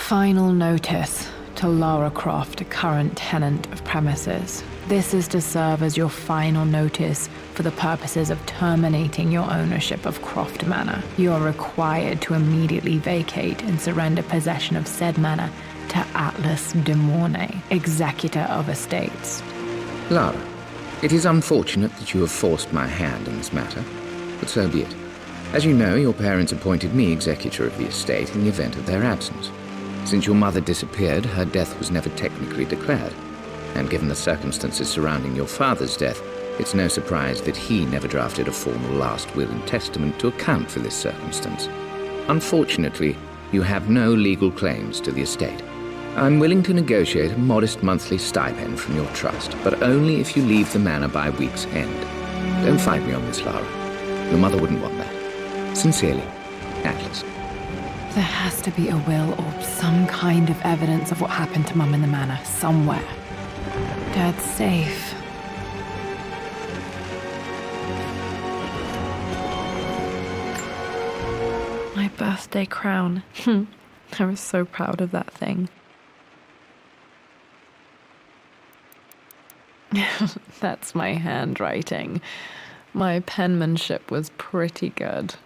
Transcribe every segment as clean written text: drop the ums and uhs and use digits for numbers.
Final notice to Lara Croft, a current tenant of premises. This is to serve as your final notice for the purposes of terminating your ownership of Croft Manor. You are required to immediately vacate and surrender possession of said manor to Atlas de Mornay, executor of estates. Lara, it is unfortunate that you have forced my hand in this matter, but so be it. As you know, your parents appointed me executor of the estate in the event of their absence. Since your mother disappeared, her death was never technically declared. And given the circumstances surrounding your father's death, it's no surprise that he never drafted a formal last will and testament to account for this circumstance. Unfortunately, you have no legal claims to the estate. I'm willing to negotiate a modest monthly stipend from your trust, but only if you leave the manor by week's end. Don't fight me on this, Lara. Your mother wouldn't want that. Sincerely, Atlas. There has to be a will or some kind of evidence of what happened to Mum in the manor, somewhere. Dad's safe. My birthday crown. I was so proud of that thing. That's my handwriting. My penmanship was pretty good.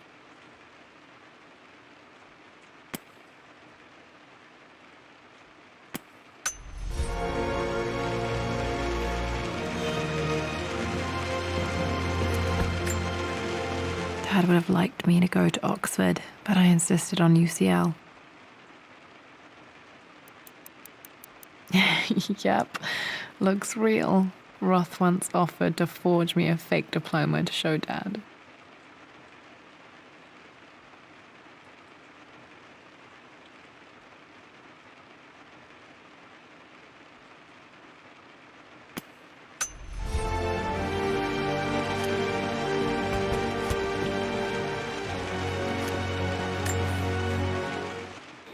Dad would have liked me to go to Oxford, but I insisted on UCL. Yep, looks real. Roth once offered to forge me a fake diploma to show Dad.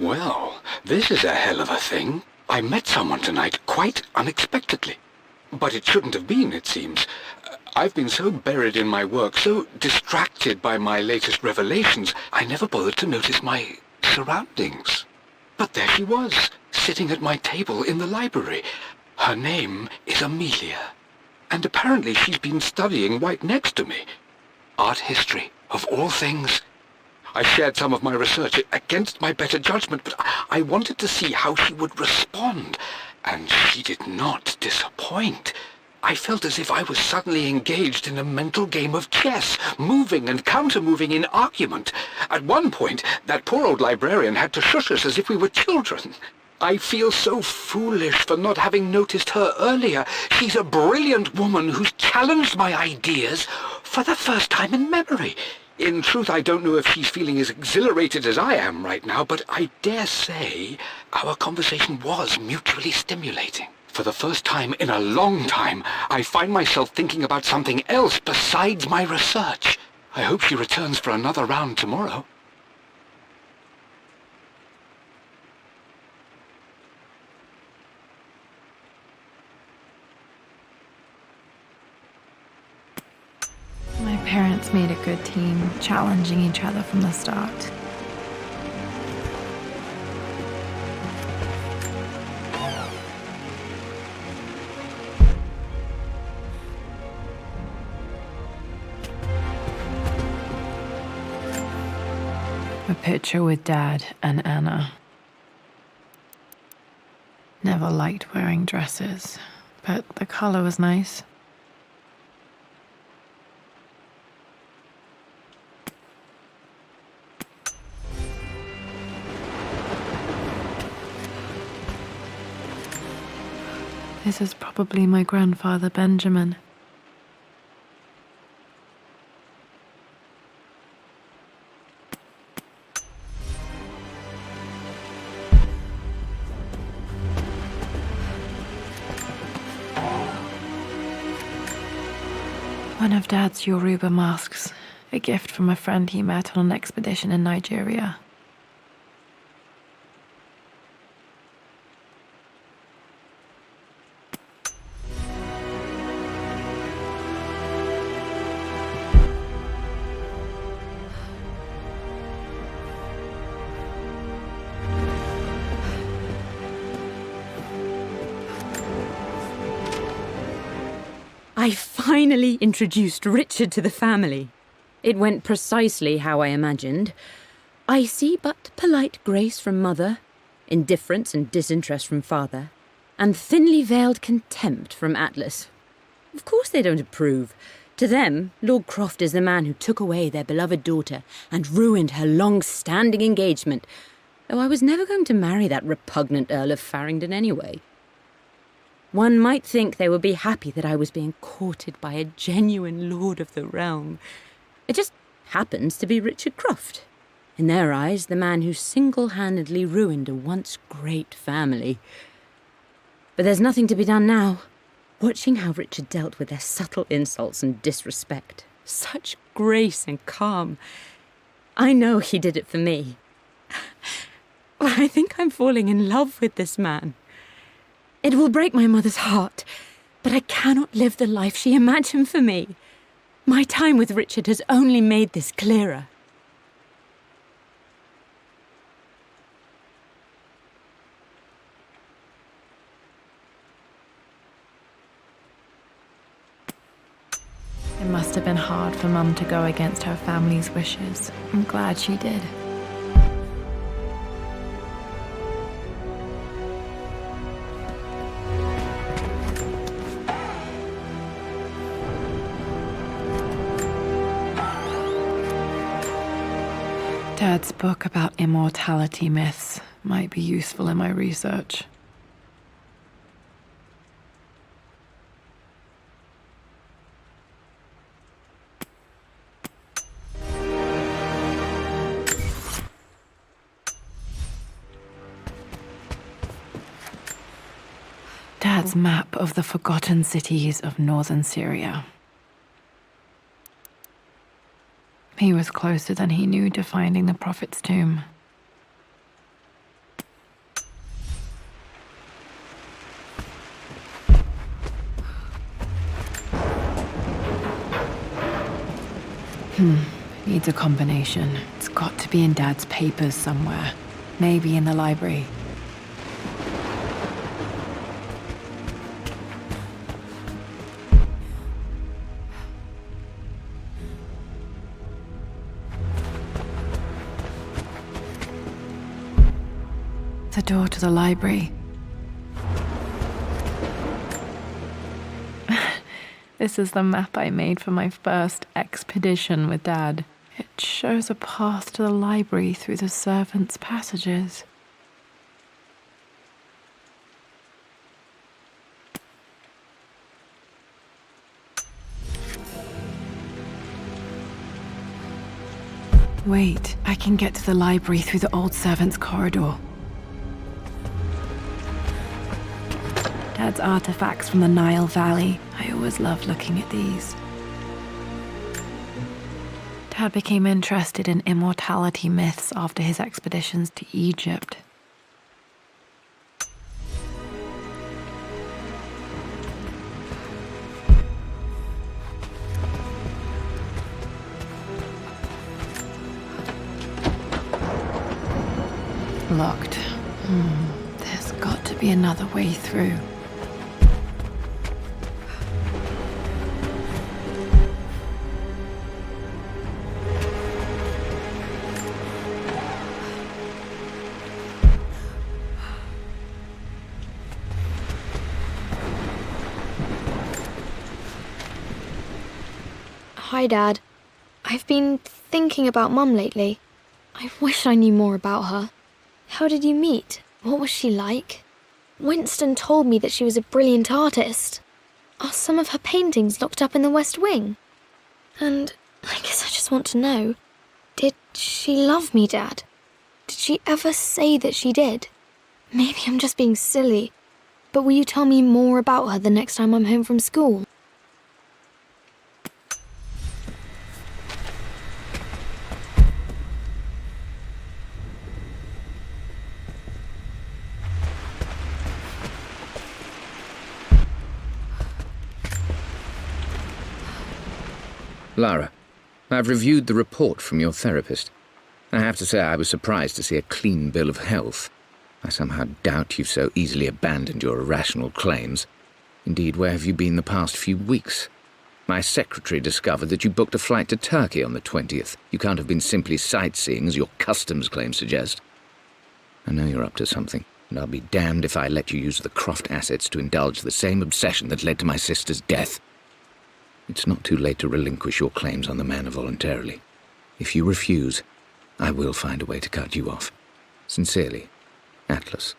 Well, this is a hell of a thing. I met someone tonight quite unexpectedly. But it shouldn't have been, it seems. I've been so buried in my work, so distracted by my latest revelations, I never bothered to notice my surroundings. But there she was, sitting at my table in the library. Her name is Amelia. And apparently she's been studying right next to me. Art history, of all things. I shared some of my research against my better judgment, but I wanted to see how she would respond, and she did not disappoint. I felt as if I was suddenly engaged in a mental game of chess, moving and counter-moving in argument. At one point, that poor old librarian had to shush us as if we were children. I feel so foolish for not having noticed her earlier. She's a brilliant woman who's challenged my ideas for the first time in memory. In truth, I don't know if she's feeling as exhilarated as I am right now, but I dare say our conversation was mutually stimulating. For the first time in a long time, I find myself thinking about something else besides my research. I hope she returns for another round tomorrow. My parents made a good team, challenging each other from the start. A picture with Dad and Anna. Never liked wearing dresses, but the color was nice. This is probably my grandfather Benjamin. One of Dad's Yoruba masks, a gift from a friend he met on an expedition in Nigeria. I finally introduced Richard to the family. It went precisely how I imagined. I see but polite grace from mother, indifference and disinterest from father, and thinly veiled contempt from Atlas. Of course they don't approve. To them, Lord Croft is the man who took away their beloved daughter and ruined her long-standing engagement, though I was never going to marry that repugnant Earl of Farringdon anyway. One might think they would be happy that I was being courted by a genuine lord of the realm. It just happens to be Richard Croft. In their eyes, the man who single-handedly ruined a once great family. But there's nothing to be done now. Watching how Richard dealt with their subtle insults and disrespect. Such grace and calm. I know he did it for me. I think I'm falling in love with this man. It will break my mother's heart, but I cannot live the life she imagined for me. My time with Richard has only made this clearer. It must have been hard for Mum to go against her family's wishes. I'm glad she did. Dad's book about immortality myths might be useful in my research. Dad's map of the forgotten cities of northern Syria. He was closer than he knew to finding the Prophet's tomb. Needs a combination. It's got to be in Dad's papers somewhere. Maybe in the library. The door to the library. This is the map I made for my first expedition with Dad. It shows a path to the library through the servants' passages. Wait, I can get to the library through the old servants' corridor. Dad's artifacts from the Nile Valley. I always loved looking at these. Dad became interested in immortality myths after his expeditions to Egypt. Locked. There's got to be another way through. Hi, Dad. I've been thinking about Mum lately. I wish I knew more about her. How did you meet? What was she like? Winston told me that she was a brilliant artist. Are some of her paintings locked up in the West Wing? And I guess I just want to know, did she love me, Dad? Did she ever say that she did? Maybe I'm just being silly, but will you tell me more about her the next time I'm home from school? Lara, I've reviewed the report from your therapist. I have to say I was surprised to see a clean bill of health. I somehow doubt you've so easily abandoned your irrational claims. Indeed, where have you been the past few weeks? My secretary discovered that you booked a flight to Turkey on the 20th. You can't have been simply sightseeing, as your customs claims suggest. I know you're up to something, and I'll be damned if I let you use the Croft assets to indulge the same obsession that led to my sister's death. It's not too late to relinquish your claims on the manor voluntarily. If you refuse, I will find a way to cut you off. Sincerely, Atlas.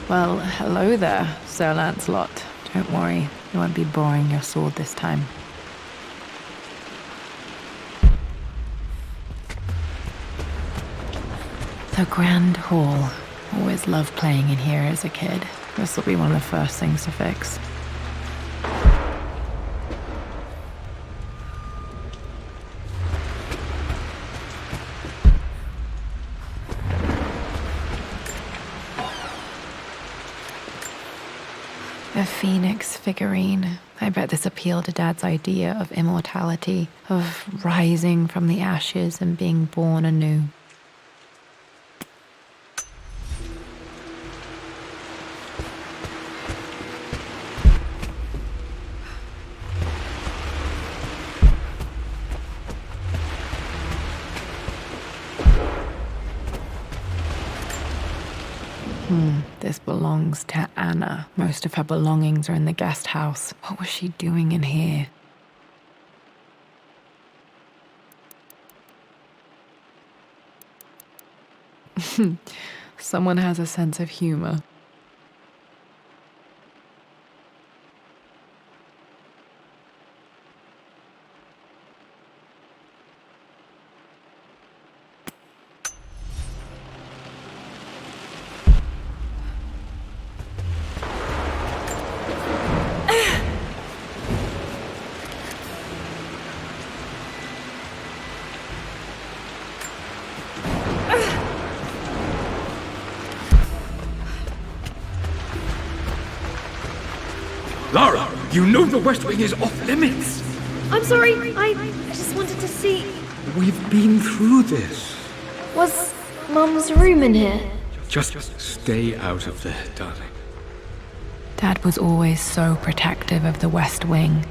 Well, hello there, Sir Lancelot. Don't worry, you won't be borrowing your sword this time. The Grand Hall. Always loved playing in here as a kid. This will be one of the first things to fix. A phoenix figurine. I bet this appealed to Dad's idea of immortality, of rising from the ashes and being born anew. This belongs to Anna. Most of her belongings are in the guest house. What was she doing in here? Someone has a sense of humor. Lara, you know the West Wing is off limits. I'm sorry, I just wanted to see... We've been through this. Was Mum's room in here? Just stay out of there, darling. Dad was always so protective of the West Wing.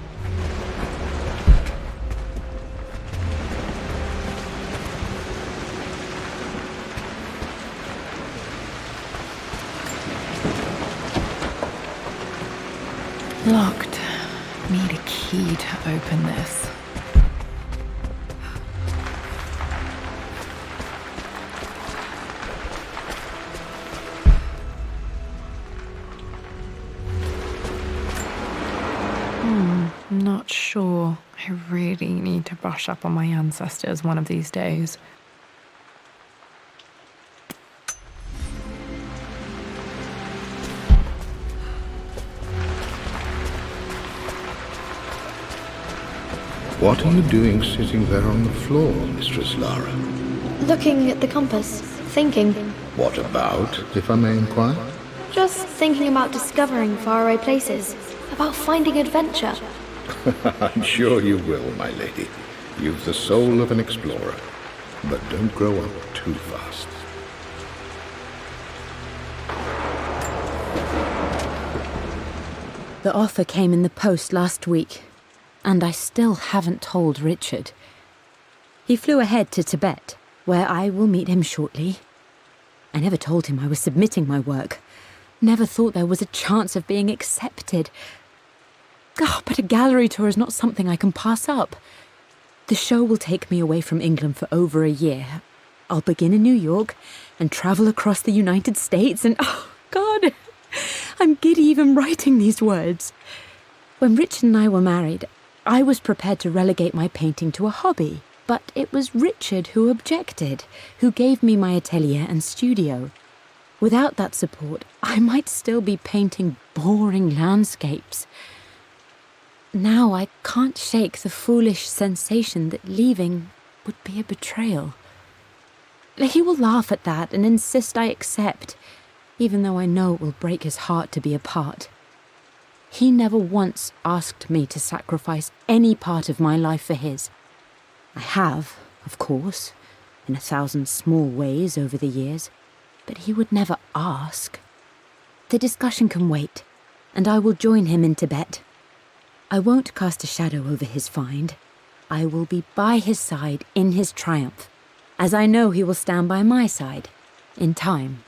Locked. Need a key to open this. Not sure. I really need to brush up on my ancestors one of these days. What are you doing sitting there on the floor, Mistress Lara? Looking at the compass, thinking. What about, if I may inquire? Just thinking about discovering faraway places, about finding adventure. I'm sure you will, my lady. You've the soul of an explorer. But don't grow up too fast. The offer came in the post last week, and I still haven't told Richard. He flew ahead to Tibet, where I will meet him shortly. I never told him I was submitting my work. Never thought there was a chance of being accepted. Oh, but a gallery tour is not something I can pass up. The show will take me away from England for over a year. I'll begin in New York and travel across the United States and, oh, God, I'm giddy even writing these words. When Richard and I were married, I was prepared to relegate my painting to a hobby, but it was Richard who objected, who gave me my atelier and studio. Without that support, I might still be painting boring landscapes. Now I can't shake the foolish sensation that leaving would be a betrayal. He will laugh at that and insist I accept. even though I know it will break his heart to be apart. He never once asked me to sacrifice any part of my life for his. I have, of course, in 1,000 small ways over the years, but he would never ask. The discussion can wait, and I will join him in Tibet. I won't cast a shadow over his find. I will be by his side in his triumph, as I know he will stand by my side, in time.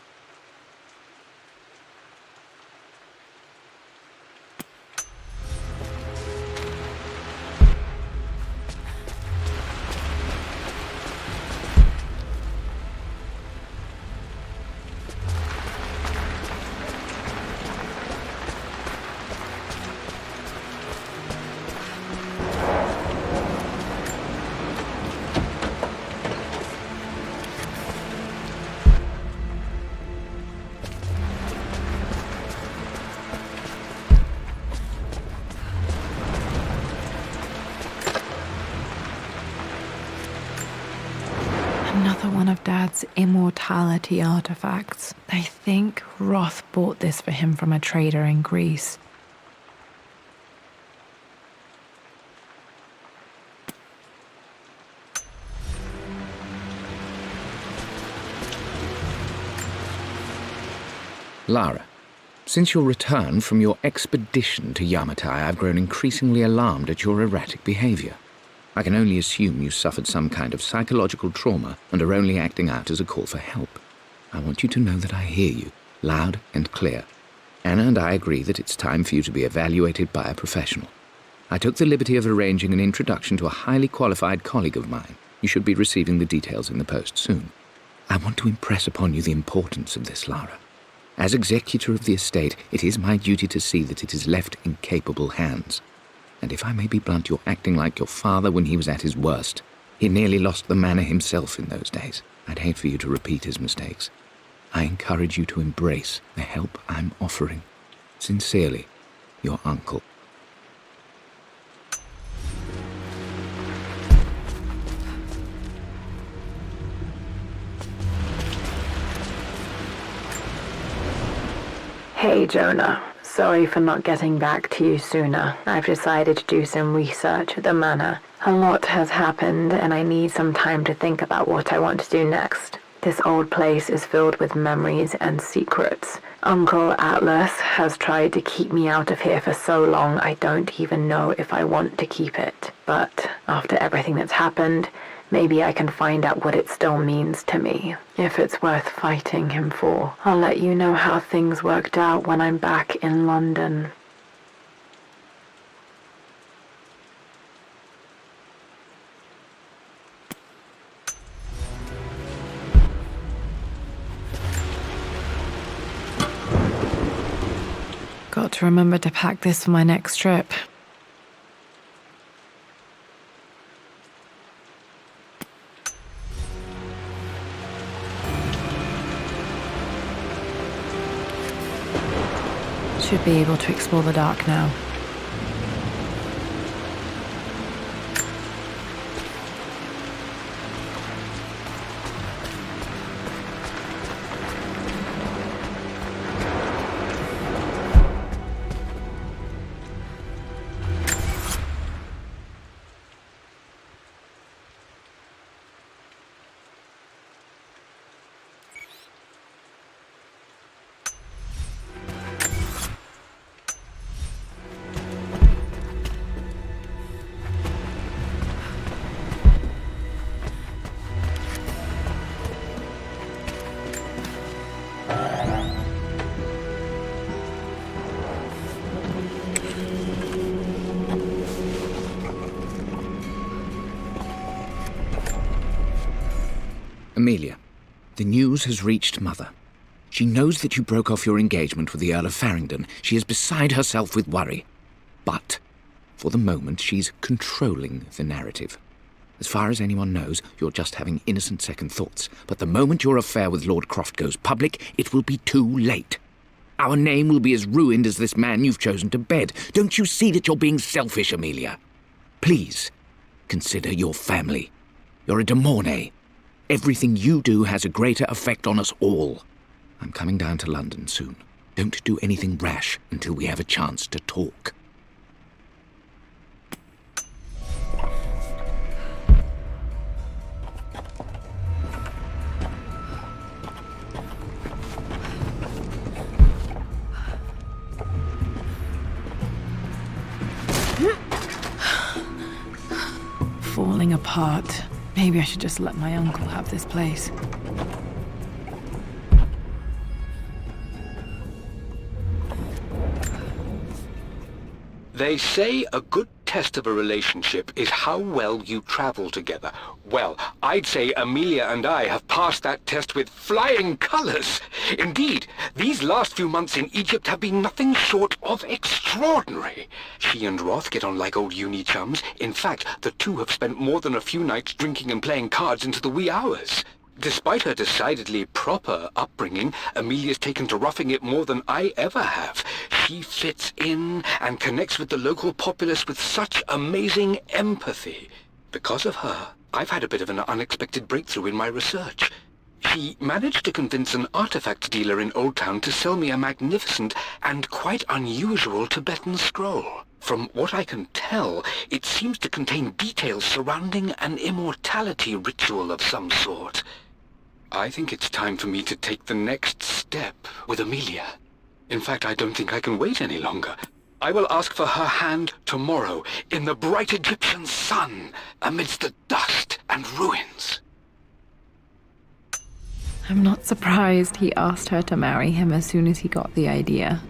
Another one of Dad's immortality artifacts. I think Roth bought this for him from a trader in Greece. Lara, since your return from your expedition to Yamatai, I've grown increasingly alarmed at your erratic behavior. I can only assume you suffered some kind of psychological trauma and are only acting out as a call for help. I want you to know that I hear you, loud and clear. Anna and I agree that it's time for you to be evaluated by a professional. I took the liberty of arranging an introduction to a highly qualified colleague of mine. You should be receiving the details in the post soon. I want to impress upon you the importance of this, Lara. As executor of the estate, it is my duty to see that it is left in capable hands. And if I may be blunt, you're acting like your father when he was at his worst. He nearly lost the manor himself in those days. I'd hate for you to repeat his mistakes. I encourage you to embrace the help I'm offering. Sincerely, your uncle. Hey, Jonah. Sorry for not getting back to you sooner. I've decided to do some research at the manor. A lot has happened, and I need some time to think about what I want to do next. This old place is filled with memories and secrets. Uncle Atlas has tried to keep me out of here for so long I don't even know if I want to keep it. But after everything that's happened, maybe I can find out what it still means to me, if it's worth fighting him for. I'll let you know how things worked out when I'm back in London. Got to remember to pack this for my next trip. Should be able to explore the dark now. Amelia, the news has reached Mother. She knows that you broke off your engagement with the Earl of Farringdon. She is beside herself with worry. But, for the moment, she's controlling the narrative. As far as anyone knows, you're just having innocent second thoughts. But the moment your affair with Lord Croft goes public, it will be too late. Our name will be as ruined as this man you've chosen to bed. Don't you see that you're being selfish, Amelia? Please, consider your family. You're a de Mornay. Everything you do has a greater effect on us all. I'm coming down to London soon. Don't do anything rash until we have a chance to talk. Falling apart. Maybe I should just let my uncle have this place. They say a good test of a relationship is how well you travel together. Well, I'd say Amelia and I have passed that test with flying colors. Indeed, these last few months in Egypt have been nothing short of extraordinary. She and Roth get on like old uni chums. In fact, the two have spent more than a few nights drinking and playing cards into the wee hours. Despite her decidedly proper upbringing, Amelia's taken to roughing it more than I ever have. She fits in and connects with the local populace with such amazing empathy. Because of her, I've had a bit of an unexpected breakthrough in my research. She managed to convince an artifact dealer in Old Town to sell me a magnificent and quite unusual Tibetan scroll. From what I can tell, it seems to contain details surrounding an immortality ritual of some sort. I think it's time for me to take the next step with Amelia. In fact, I don't think I can wait any longer. I will ask for her hand tomorrow in the bright Egyptian sun amidst the dust and ruins. I'm not surprised he asked her to marry him as soon as he got the idea.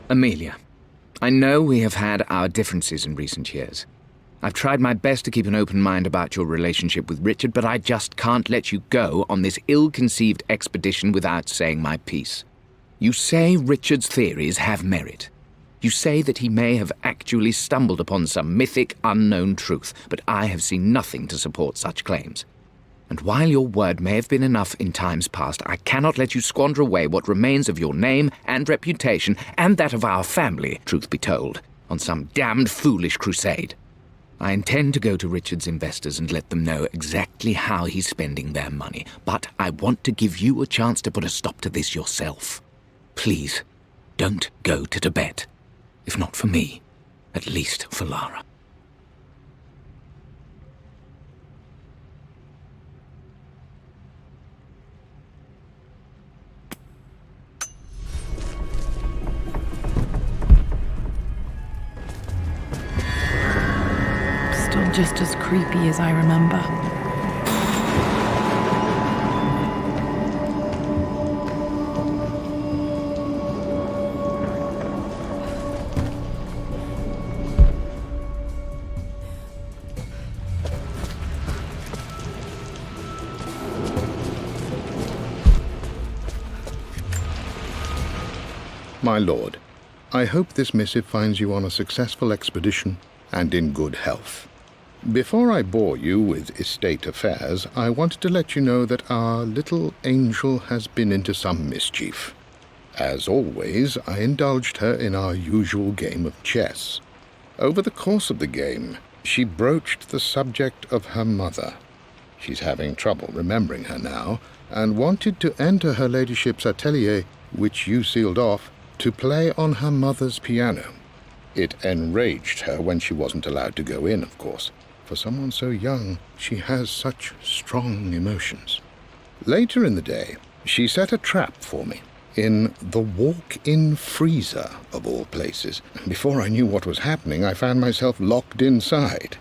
Amelia, I know we have had our differences in recent years. I've tried my best to keep an open mind about your relationship with Richard, but I just can't let you go on this ill-conceived expedition without saying my piece. You say Richard's theories have merit. You say that he may have actually stumbled upon some mythic, unknown truth, but I have seen nothing to support such claims. And while your word may have been enough in times past, I cannot let you squander away what remains of your name and reputation, and that of our family, truth be told, on some damned foolish crusade. I intend to go to Richard's investors and let them know exactly how he's spending their money, but I want to give you a chance to put a stop to this yourself. Please, don't go to Tibet. If not for me, at least for Lara. Still just as creepy as I remember. My lord, I hope this missive finds you on a successful expedition and in good health. Before I bore you with estate affairs, I wanted to let you know that our little angel has been into some mischief. As always, I indulged her in our usual game of chess. Over the course of the game, she broached the subject of her mother. She's having trouble remembering her now, and wanted to enter her ladyship's atelier, which you sealed off, to play on her mother's piano. It enraged her when she wasn't allowed to go in, of course. For someone so young, she has such strong emotions. Later in the day, she set a trap for me in the walk-in freezer, of all places. Before I knew what was happening, I found myself locked inside.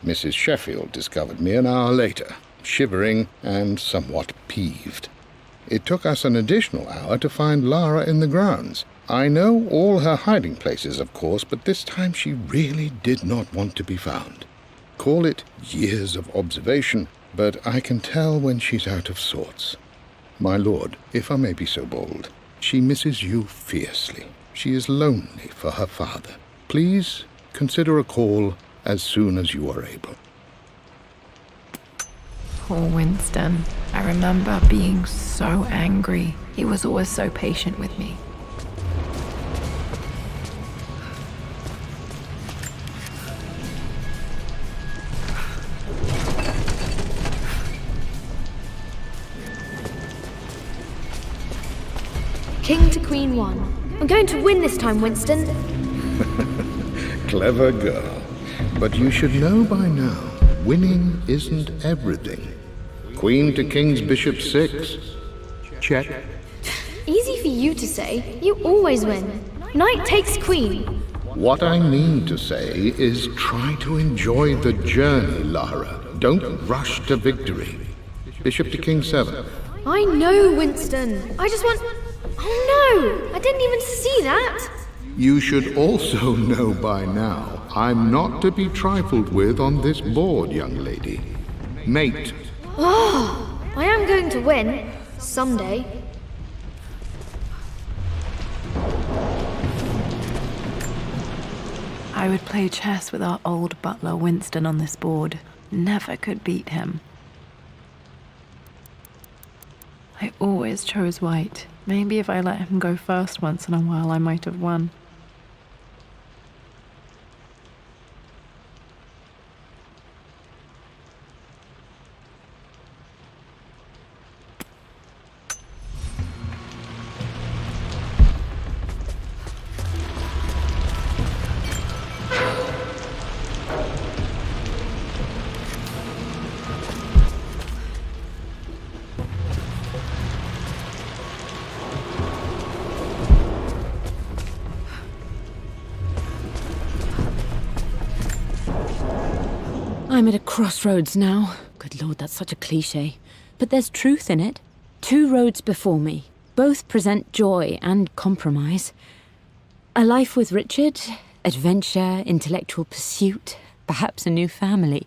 Mrs. Sheffield discovered me an hour later, shivering and somewhat peeved. It took us an additional hour to find Lara in the grounds. I know all her hiding places, of course, but this time she really did not want to be found. Call it years of observation, but I can tell when she's out of sorts. My lord, if I may be so bold, she misses you fiercely. She is lonely for her father. Please consider a call as soon as you are able. Poor Winston. I remember being so angry. He was always so patient with me. King to Queen 1. I'm going to win this time, Winston. Clever girl. But you should know by now, winning isn't everything. Queen to King's Bishop 6. Check. Easy for you to say. You always win. Knight takes queen. What I mean to say is try to enjoy the journey, Lara. Don't rush to victory. Bishop to King 7. I know, Winston. I just want... Oh no! I didn't even see that! You should also know by now, I'm not to be trifled with on this board, young lady. Mate. Oh, I am going to win. Someday. I would play chess with our old butler Winston on this board. Never could beat him. I always chose white. Maybe if I let him go first once in a while, I might have won. I'm at a crossroads now. Good Lord, that's such a cliché. But there's truth in it. 2 roads before me. Both present joy and compromise. A life with Richard, adventure, intellectual pursuit, perhaps a new family.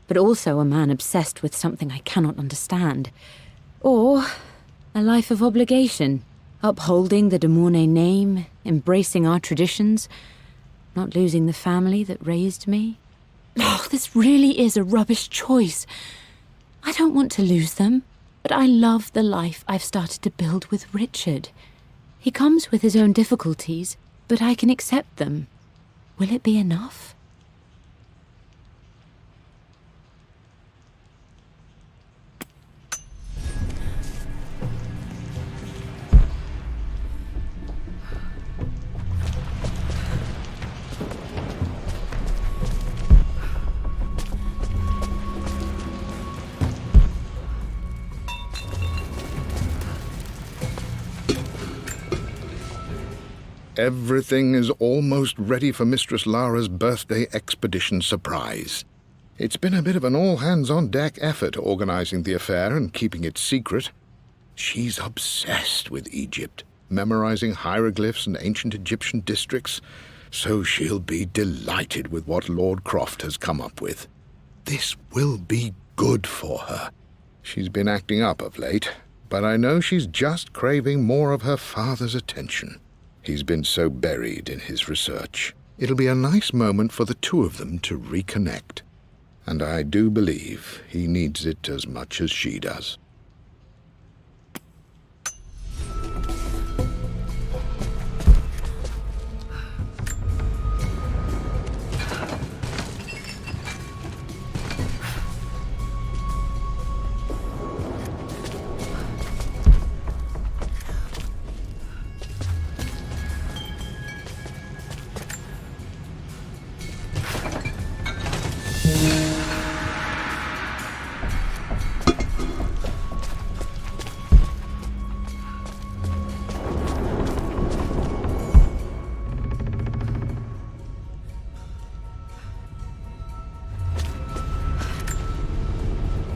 But also a man obsessed with something I cannot understand. Or a life of obligation, upholding the de Mornay name, embracing our traditions, not losing the family that raised me. Oh, this really is a rubbish choice. I don't want to lose them, but I love the life I've started to build with Richard. He comes with his own difficulties, but I can accept them. Will it be enough? Everything is almost ready for Mistress Lara's birthday expedition surprise. It's been a bit of an all-hands-on-deck effort organizing the affair and keeping it secret. She's obsessed with Egypt, memorizing hieroglyphs and ancient Egyptian districts, so she'll be delighted with what Lord Croft has come up with. This will be good for her. She's been acting up of late, but I know she's just craving more of her father's attention. He's been so buried in his research. It'll be a nice moment for the 2 of them to reconnect. And I do believe he needs it as much as she does.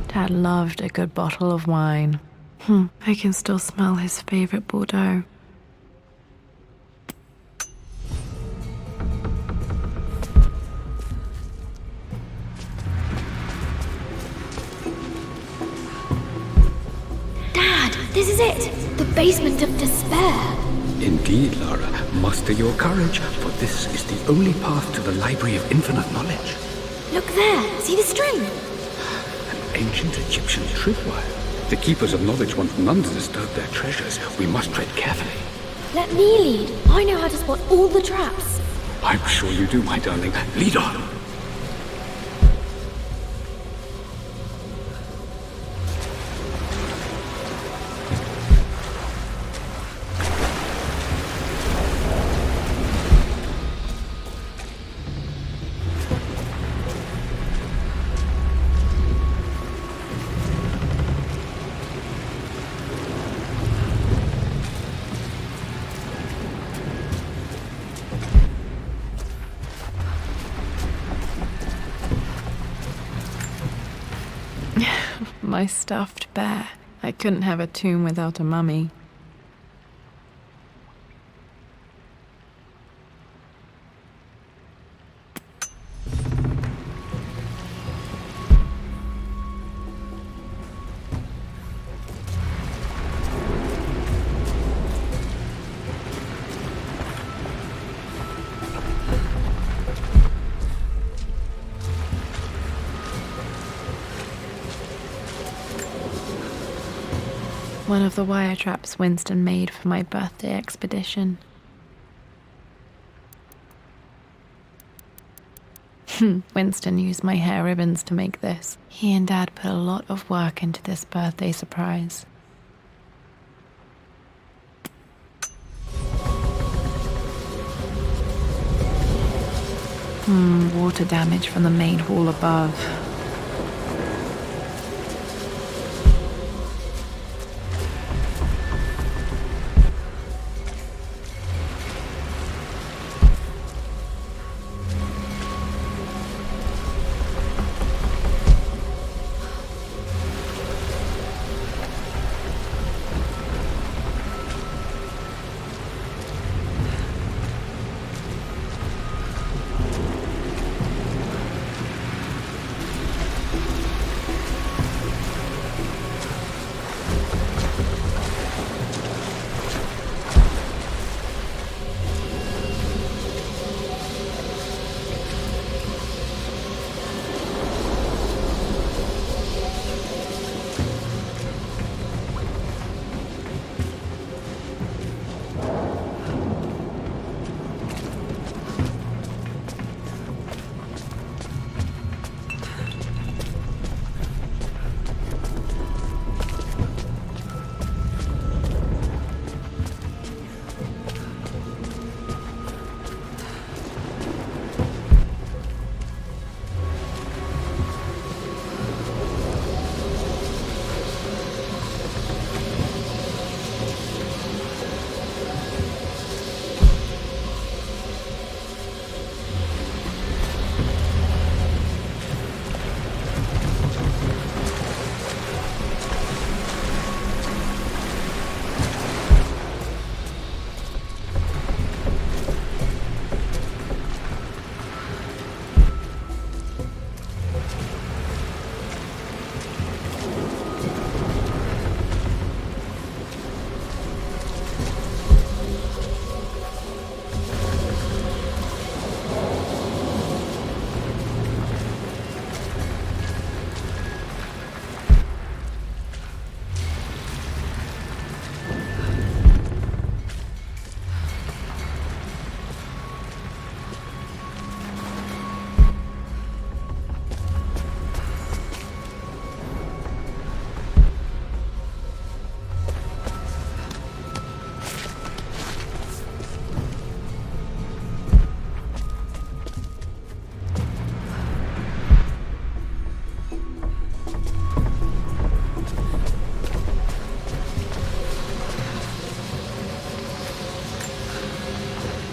Dad loved a good bottle of wine. I can still smell his favorite Bordeaux. Dad, this is it! The basement of despair! Indeed, Lara. Muster your courage, for this is the only path to the Library of Infinite Knowledge. Look there! See the string? An ancient Egyptian tripwire. The Keepers of Knowledge want none to disturb their treasures. We must tread carefully. Let me lead. I know how to spot all the traps. I'm sure you do, my darling. Lead on. My stuffed bear. I couldn't have a tomb without a mummy. One of the wire traps Winston made for my birthday expedition. Winston used my hair ribbons to make this. He and Dad put a lot of work into this birthday surprise. Water damage from the main hall above.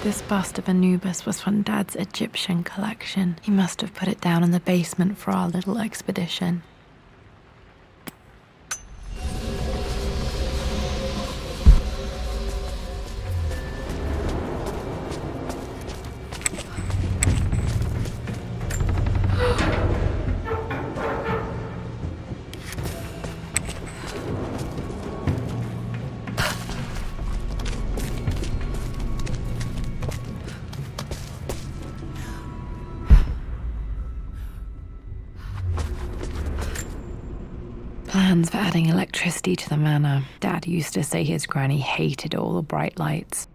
This bust of Anubis was from Dad's Egyptian collection. He must have put it down in the basement for our little expedition. Plans for adding electricity to the manor. Dad used to say his granny hated all the bright lights.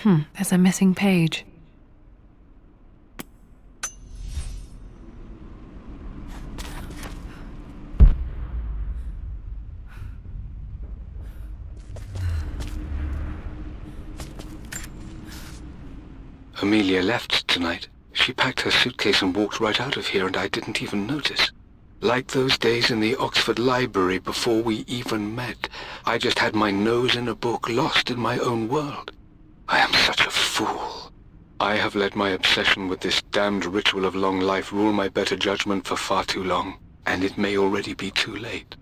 There's a missing page. Amelia left tonight. She packed her suitcase and walked right out of here, and I didn't even notice. Like those days in the Oxford Library before we even met. I just had my nose in a book, lost in my own world. I am such a fool. I have let my obsession with this damned ritual of long life rule my better judgment for far too long, and it may already be too late.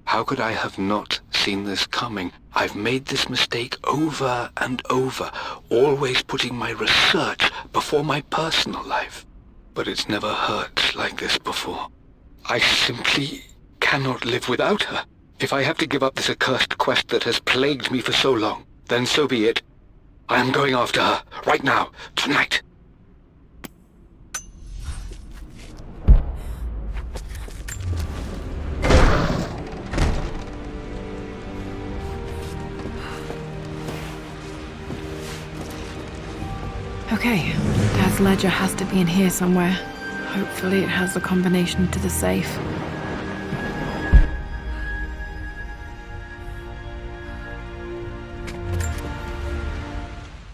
How could I have not seen this coming? I've made this mistake over and over, always putting my research before my personal life. But it's never hurt like this before. I simply cannot live without her. If I have to give up this accursed quest that has plagued me for so long, then so be it. I am going after her, right now, tonight. Okay, Dad's ledger has to be in here somewhere. Hopefully it has the combination to the safe.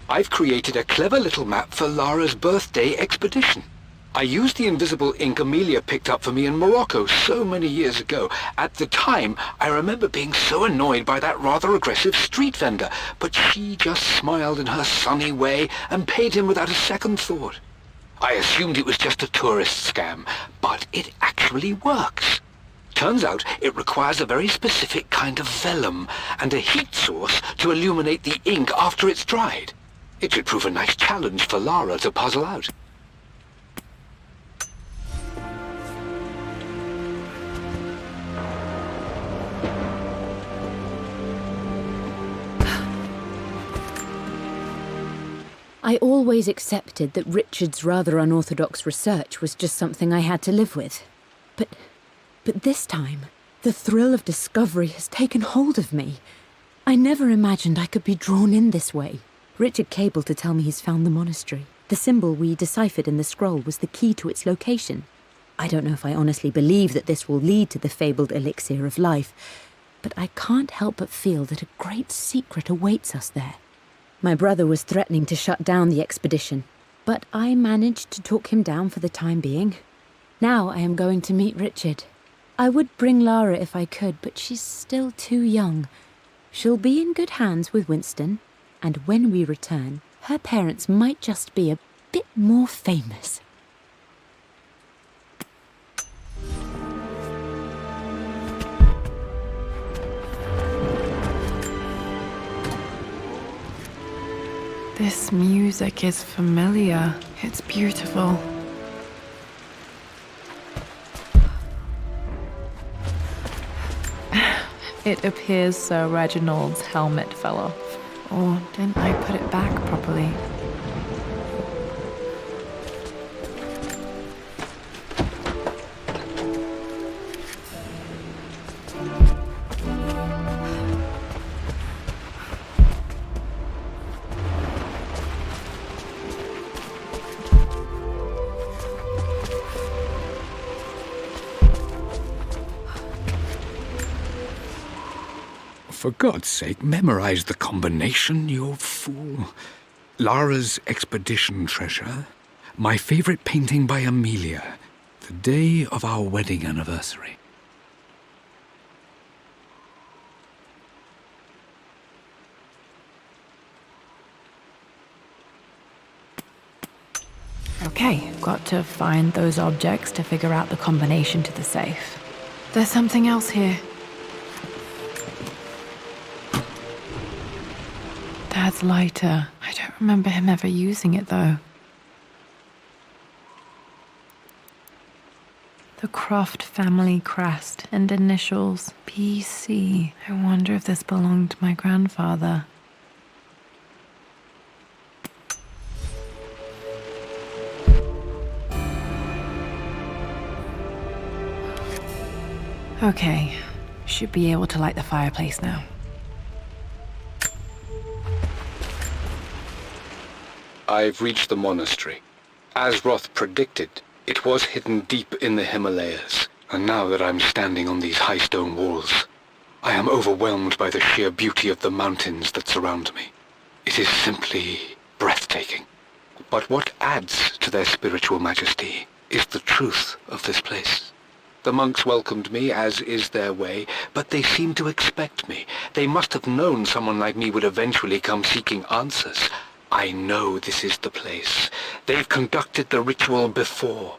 I've created a clever little map for Lara's birthday expedition. I used the invisible ink Amelia picked up for me in Morocco so many years ago. At the time, I remember being so annoyed by that rather aggressive street vendor, but she just smiled in her sunny way and paid him without a second thought. I assumed it was just a tourist scam, but it actually works. Turns out it requires a very specific kind of vellum and a heat source to illuminate the ink after it's dried. It should prove a nice challenge for Lara to puzzle out. I always accepted that Richard's rather unorthodox research was just something I had to live with. But this time, the thrill of discovery has taken hold of me. I never imagined I could be drawn in this way. Richard cabled to tell me he's found the monastery. The symbol we deciphered in the scroll was the key to its location. I don't know if I honestly believe that this will lead to the fabled elixir of life, but I can't help but feel that a great secret awaits us there. My brother was threatening to shut down the expedition, but I managed to talk him down for the time being. Now I am going to meet Richard. I would bring Lara if I could, but she's still too young. She'll be in good hands with Winston, and when we return, her parents might just be a bit more famous. This music is familiar. It's beautiful. It appears Sir Reginald's helmet fell off. Or didn't I put it back properly? For God's sake, memorize the combination, you fool. Lara's expedition treasure, my favorite painting by Amelia, the day of our wedding anniversary. Okay, got to find those objects to figure out the combination to the safe. There's something else here. Dad's lighter. I don't remember him ever using it, though. The Croft family crest and initials PC. I wonder if this belonged to my grandfather. Okay, should be able to light the fireplace now. I've reached the monastery. As Roth predicted, it was hidden deep in the Himalayas, and now that I'm standing on these high stone walls, I am overwhelmed by the sheer beauty of the mountains that surround me. It is simply breathtaking. But what adds to their spiritual majesty is the truth of this place. The monks welcomed me, as is their way, but they seemed to expect me. They must have known someone like me would eventually come seeking answers. I know this is the place. They've conducted the ritual before.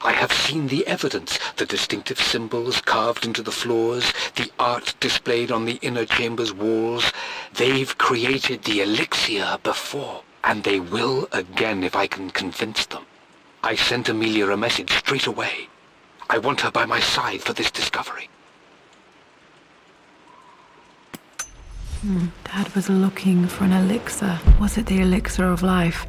I have seen the evidence, the distinctive symbols carved into the floors, the art displayed on the inner chamber's walls. They've created the elixir before, and they will again if I can convince them. I sent Amelia a message straight away. I want her by my side for this discovery. Dad was looking for an elixir. Was it the elixir of life?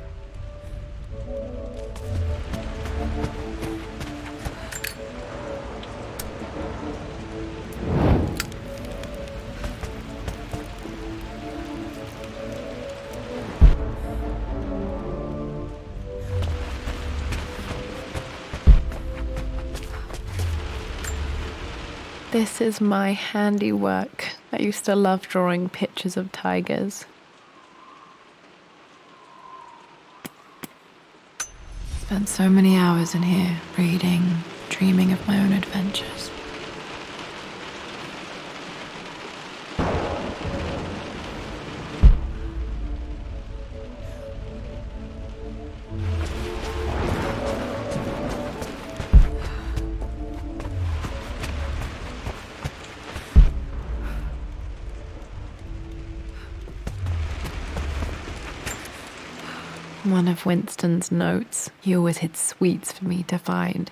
This is my handiwork. I used to love drawing pictures of tigers. Spent so many hours in here, reading, dreaming of my own adventures. One of Winston's notes. He always hid sweets for me to find.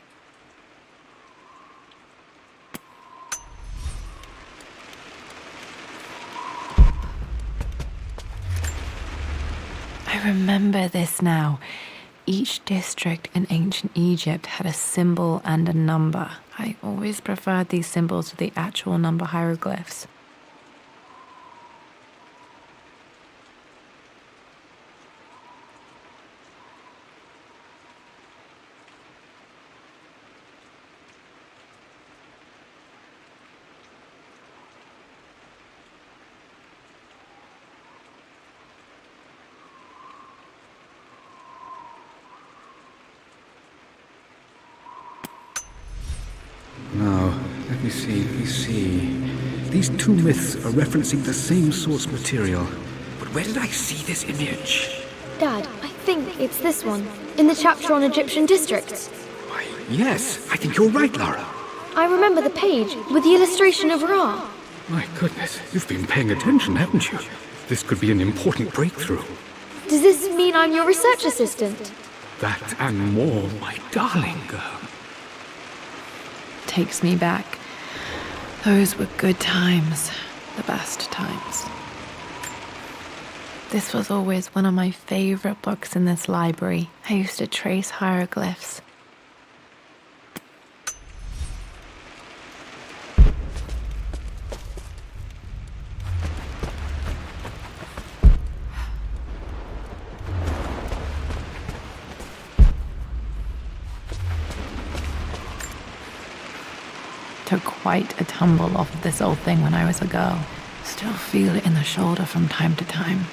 I remember this now. Each district in ancient Egypt had a symbol and a number. I always preferred these symbols to the actual number hieroglyphs. Now, let me see. These two myths are referencing the same source material. But where did I see this image? Dad, I think it's this one, in the chapter on Egyptian districts. Why, yes, I think you're right, Lara. I remember the page with the illustration of Ra. My goodness, you've been paying attention, haven't you? This could be an important breakthrough. Does this mean I'm your research assistant? That and more, my darling girl. Takes me back. Those were good times. The best times. This was always one of my favorite books in this library. I used to trace hieroglyphs. Took quite a tumble off of this old thing when I was a girl. Still feel it in the shoulder from time to time.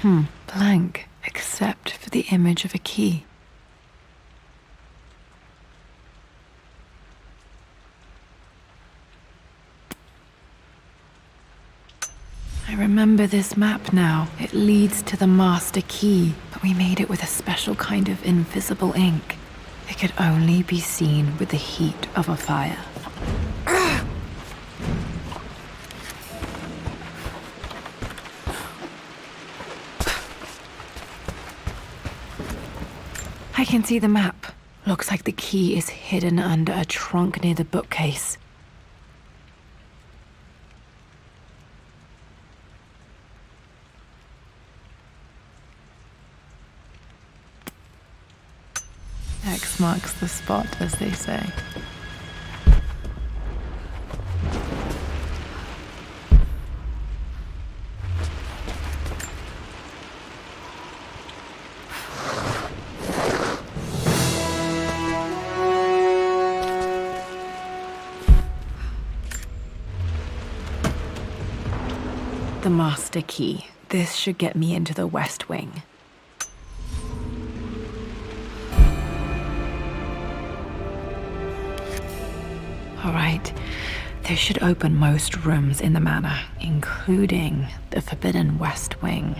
Blank, except for the image of a key. I remember this map now. It leads to the master key, but we made it with a special kind of invisible ink. It could only be seen with the heat of a fire. I can see the map. Looks like the key is hidden under a trunk near the bookcase. X marks the spot, as they say. The master key. This should get me into the West Wing. All right, this should open most rooms in the manor, including the Forbidden West Wing.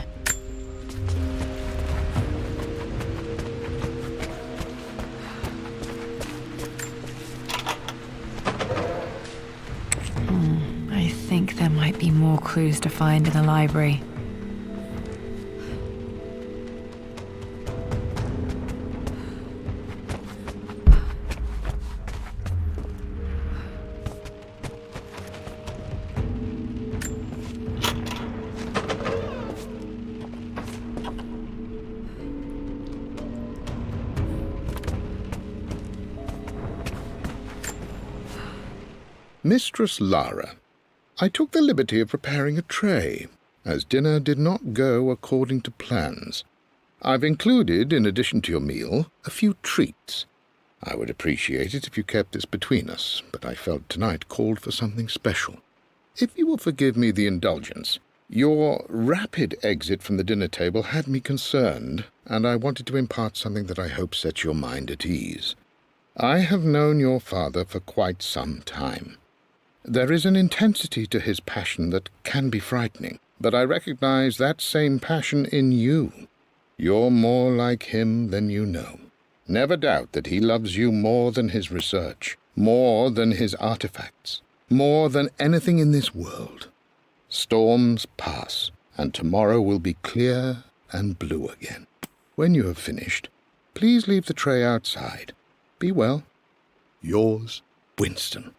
I think there might be more clues to find in the library. Mistress Lara, I took the liberty of preparing a tray, as dinner did not go according to plans. I've included, in addition to your meal, a few treats. I would appreciate it if you kept this between us, but I felt tonight called for something special. If you will forgive me the indulgence, your rapid exit from the dinner table had me concerned, and I wanted to impart something that I hope sets your mind at ease. I have known your father for quite some time. There is an intensity to his passion that can be frightening, but I recognize that same passion in you. You're more like him than you know. Never doubt that he loves you more than his research, more than his artifacts, more than anything in this world. Storms pass, and tomorrow will be clear and blue again. When you have finished, please leave the tray outside. Be well. Yours, Winston.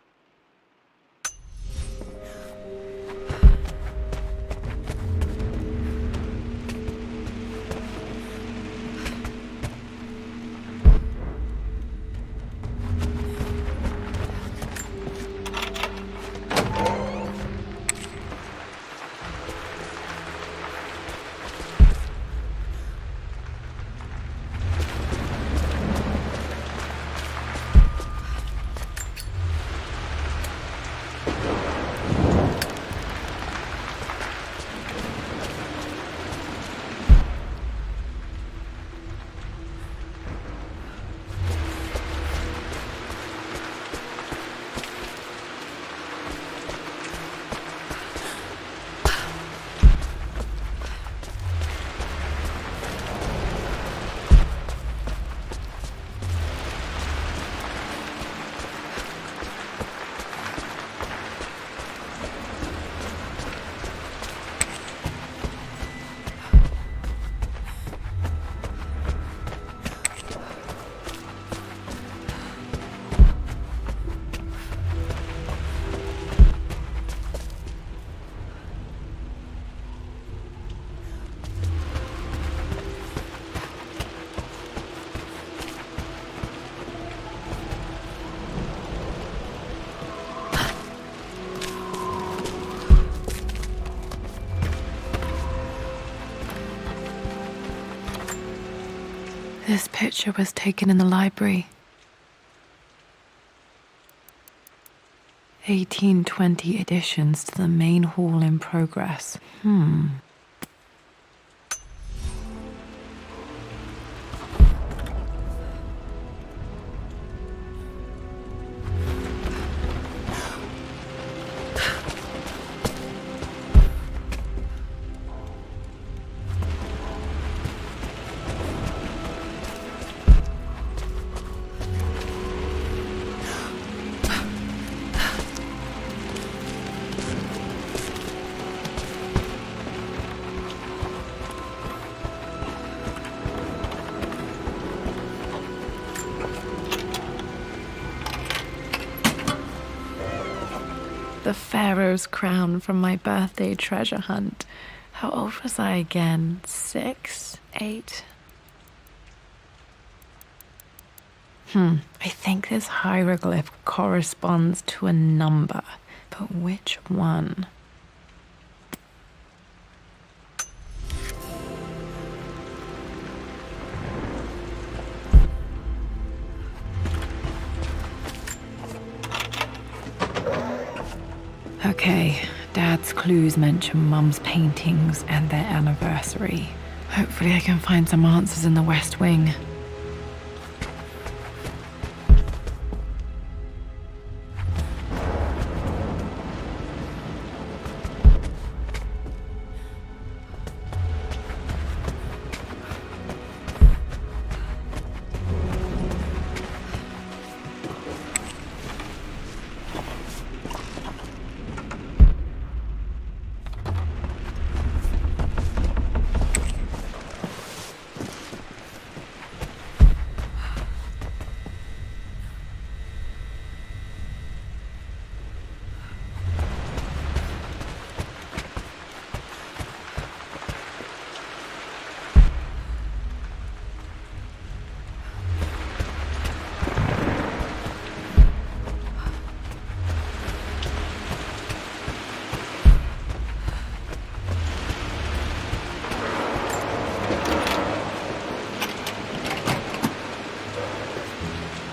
This picture was taken in the library. 1820 additions to the main hall in progress. the Pharaoh's crown from my birthday treasure hunt. How old was I again? 6? 8? I think this hieroglyph corresponds to a number, but which one? Okay, Dad's clues mention Mum's paintings and their anniversary. Hopefully I can find some answers in the West Wing.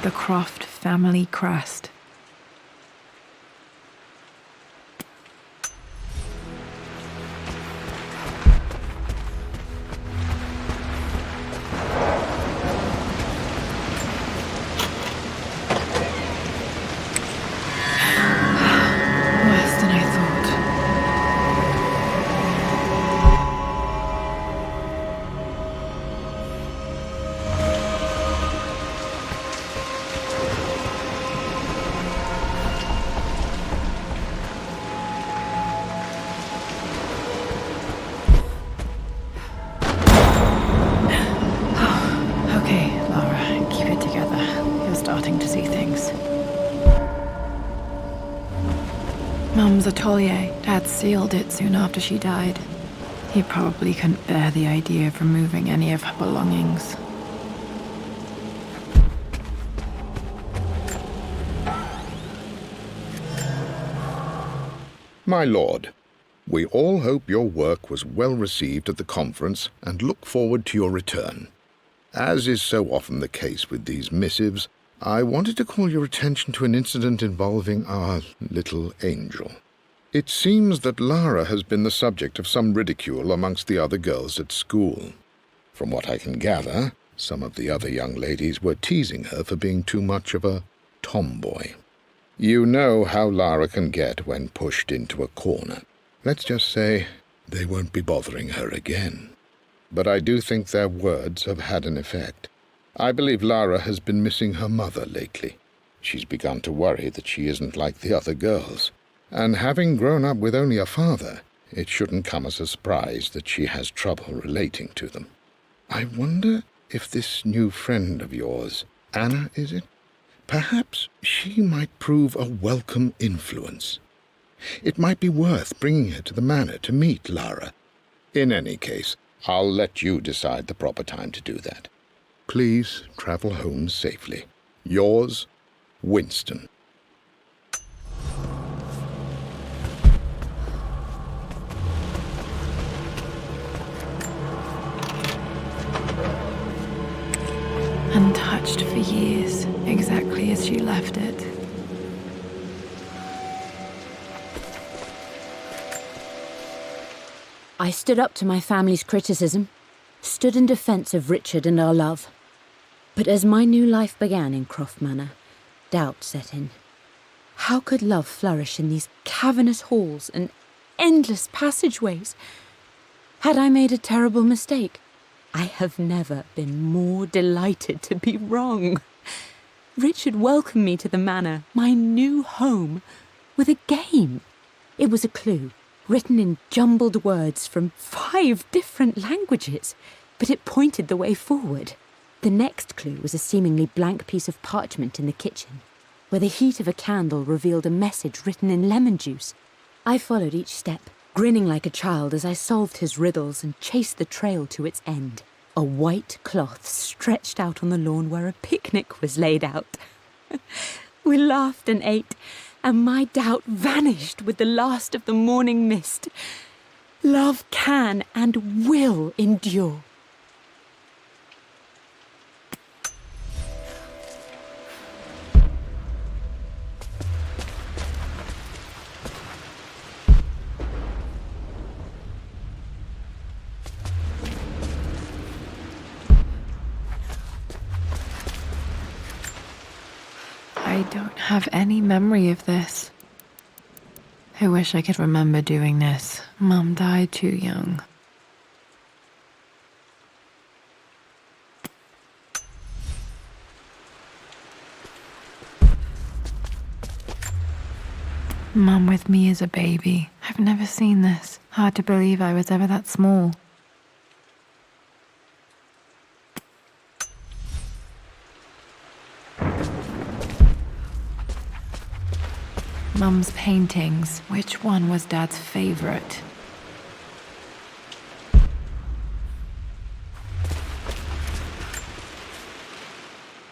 The Croft family crest. Worse than I thought. Okay, Lara, keep it together. You're starting to see things. Mum's atelier. Dad sealed it soon after she died. He probably couldn't bear the idea of removing any of her belongings. My lord, we all hope your work was well received at the conference and look forward to your return. As is so often the case with these missives, I wanted to call your attention to an incident involving our little angel. It seems that Lara has been the subject of some ridicule amongst the other girls at school. From what I can gather, some of the other young ladies were teasing her for being too much of a tomboy. You know how Lara can get when pushed into a corner. Let's just say they won't be bothering her again. But I do think their words have had an effect. I believe Lara has been missing her mother lately. She's begun to worry that she isn't like the other girls. And having grown up with only a father, it shouldn't come as a surprise that she has trouble relating to them. I wonder if this new friend of yours, Anna, is it? Perhaps she might prove a welcome influence. It might be worth bringing her to the manor to meet Lara. In any case, I'll let you decide the proper time to do that. Please travel home safely. Yours, Winston. Untouched for years, exactly as she left it. I stood up to my family's criticism, stood in defence of Richard and our love. But as my new life began in Croft Manor, doubt set in. How could love flourish in these cavernous halls and endless passageways? Had I made a terrible mistake? I have never been more delighted to be wrong. Richard welcomed me to the manor, my new home, with a game. It was a clue, written in jumbled words from 5 different languages, but it pointed the way forward. The next clue was a seemingly blank piece of parchment in the kitchen, where the heat of a candle revealed a message written in lemon juice. I followed each step, grinning like a child as I solved his riddles and chased the trail to its end. A white cloth stretched out on the lawn where a picnic was laid out. We laughed and ate, and my doubt vanished with the last of the morning mist. Love can and will endure. I don't have any memory of this. I wish I could remember doing this. Mum died too young. Mum with me as a baby. I've never seen this. Hard to believe I was ever that small. Mum's paintings. Which one was Dad's favorite?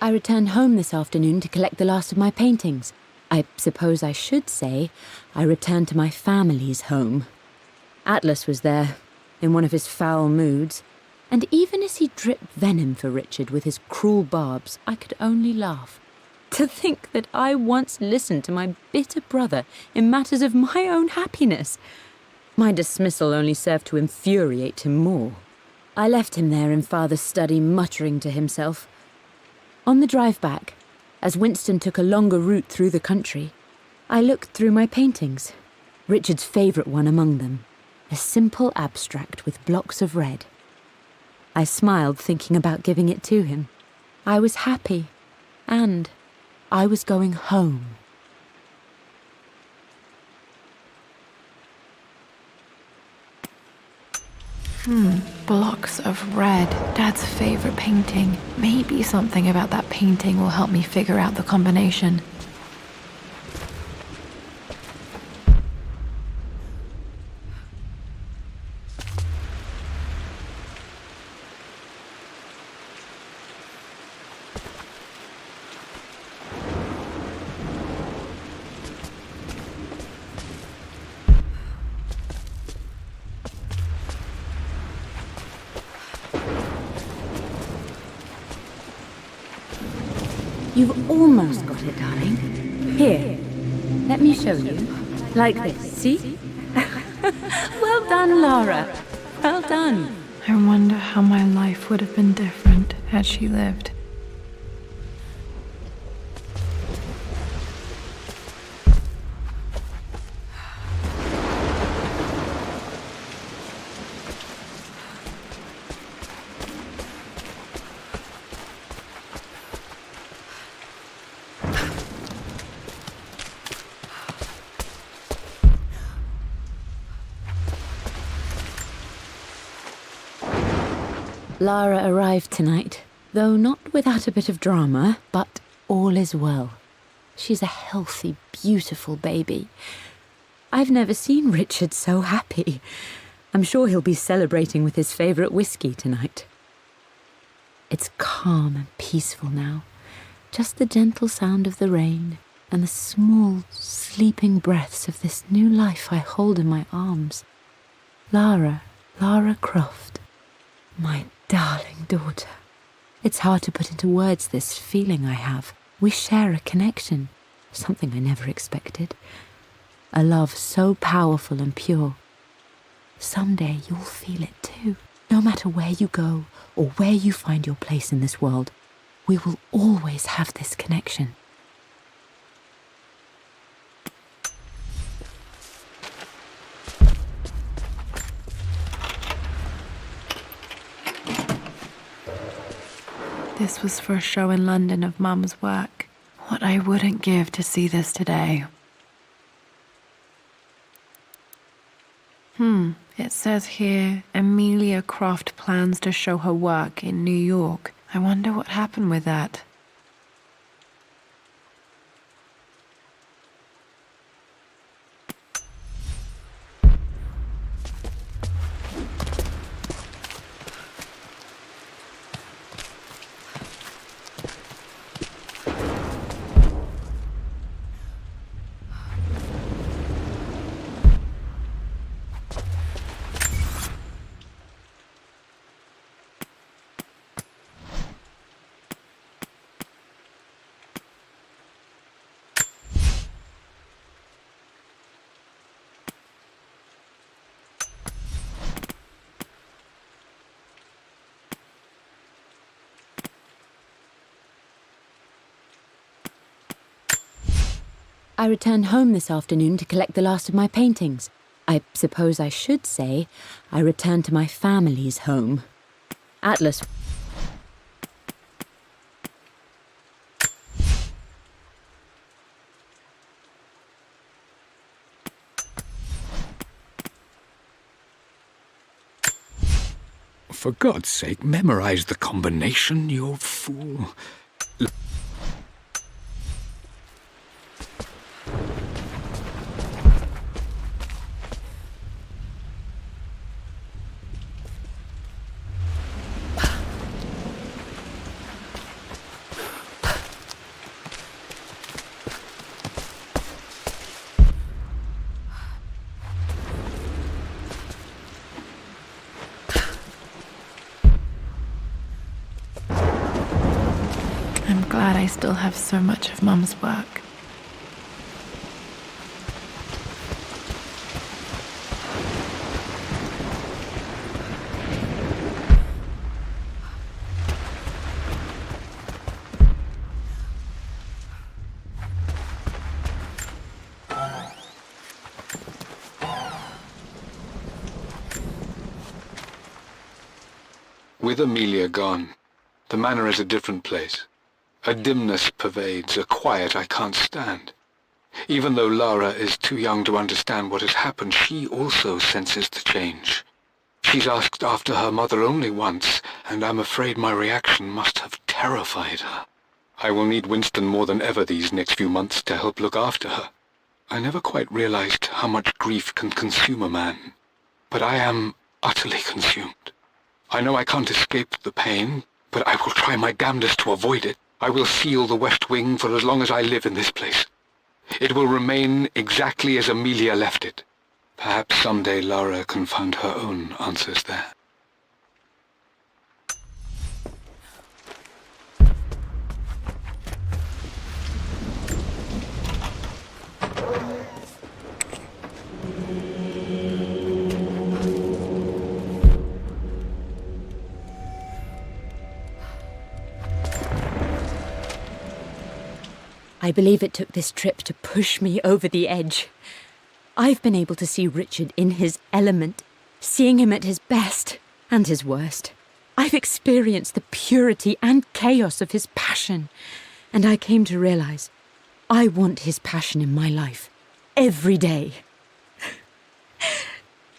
I returned home this afternoon to collect the last of my paintings. I suppose I should say I returned to my family's home. Atlas was there, in one of his foul moods, and even as he dripped venom for Richard with his cruel barbs, I could only laugh. To think that I once listened to my bitter brother in matters of my own happiness. My dismissal only served to infuriate him more. I left him there in Father's study, muttering to himself. On the drive back, as Winston took a longer route through the country, I looked through my paintings, Richard's favourite one among them, a simple abstract with blocks of red. I smiled, thinking about giving it to him. I was happy, and I was going home. Blocks of red. Dad's favorite painting. Maybe something about that painting will help me figure out the combination. You've almost got it, darling. Here, let me show you. Like this, see? Well done, Lara. Well done. I wonder how my life would have been different had she lived. Lara arrived tonight, though not without a bit of drama, but all is well. She's a healthy, beautiful baby. I've never seen Richard so happy. I'm sure he'll be celebrating with his favourite whiskey tonight. It's calm and peaceful now, just the gentle sound of the rain and the small, sleeping breaths of this new life I hold in my arms. Lara Croft, my darling daughter. It's hard to put into words this feeling I have. We share a connection, something I never expected. A love so powerful and pure. Someday you'll feel it too. No matter where you go or where you find your place in this world, we will always have this connection. This was for a show in London of Mum's work. What I wouldn't give to see this today. It says here, Amelia Croft plans to show her work in New York. I wonder what happened with that. I returned home this afternoon to collect the last of my paintings. I suppose I should say I returned to my family's home. Atlas... For God's sake, memorize the combination, you fool. I'm glad I still have so much of Mum's work. With Amelia gone, the manor is a different place. A dimness pervades, a quiet I can't stand. Even though Lara is too young to understand what has happened, she also senses the change. She's asked after her mother only once, and I'm afraid my reaction must have terrified her. I will need Winston more than ever these next few months to help look after her. I never quite realized how much grief can consume a man, but I am utterly consumed. I know I can't escape the pain, but I will try my damnedest to avoid it. I will seal the West Wing for as long as I live in this place. It will remain exactly as Amelia left it. Perhaps someday Lara can find her own answers there. I believe it took this trip to push me over the edge. I've been able to see Richard in his element, seeing him at his best and his worst. I've experienced the purity and chaos of his passion, and I came to realize I want his passion in my life every day.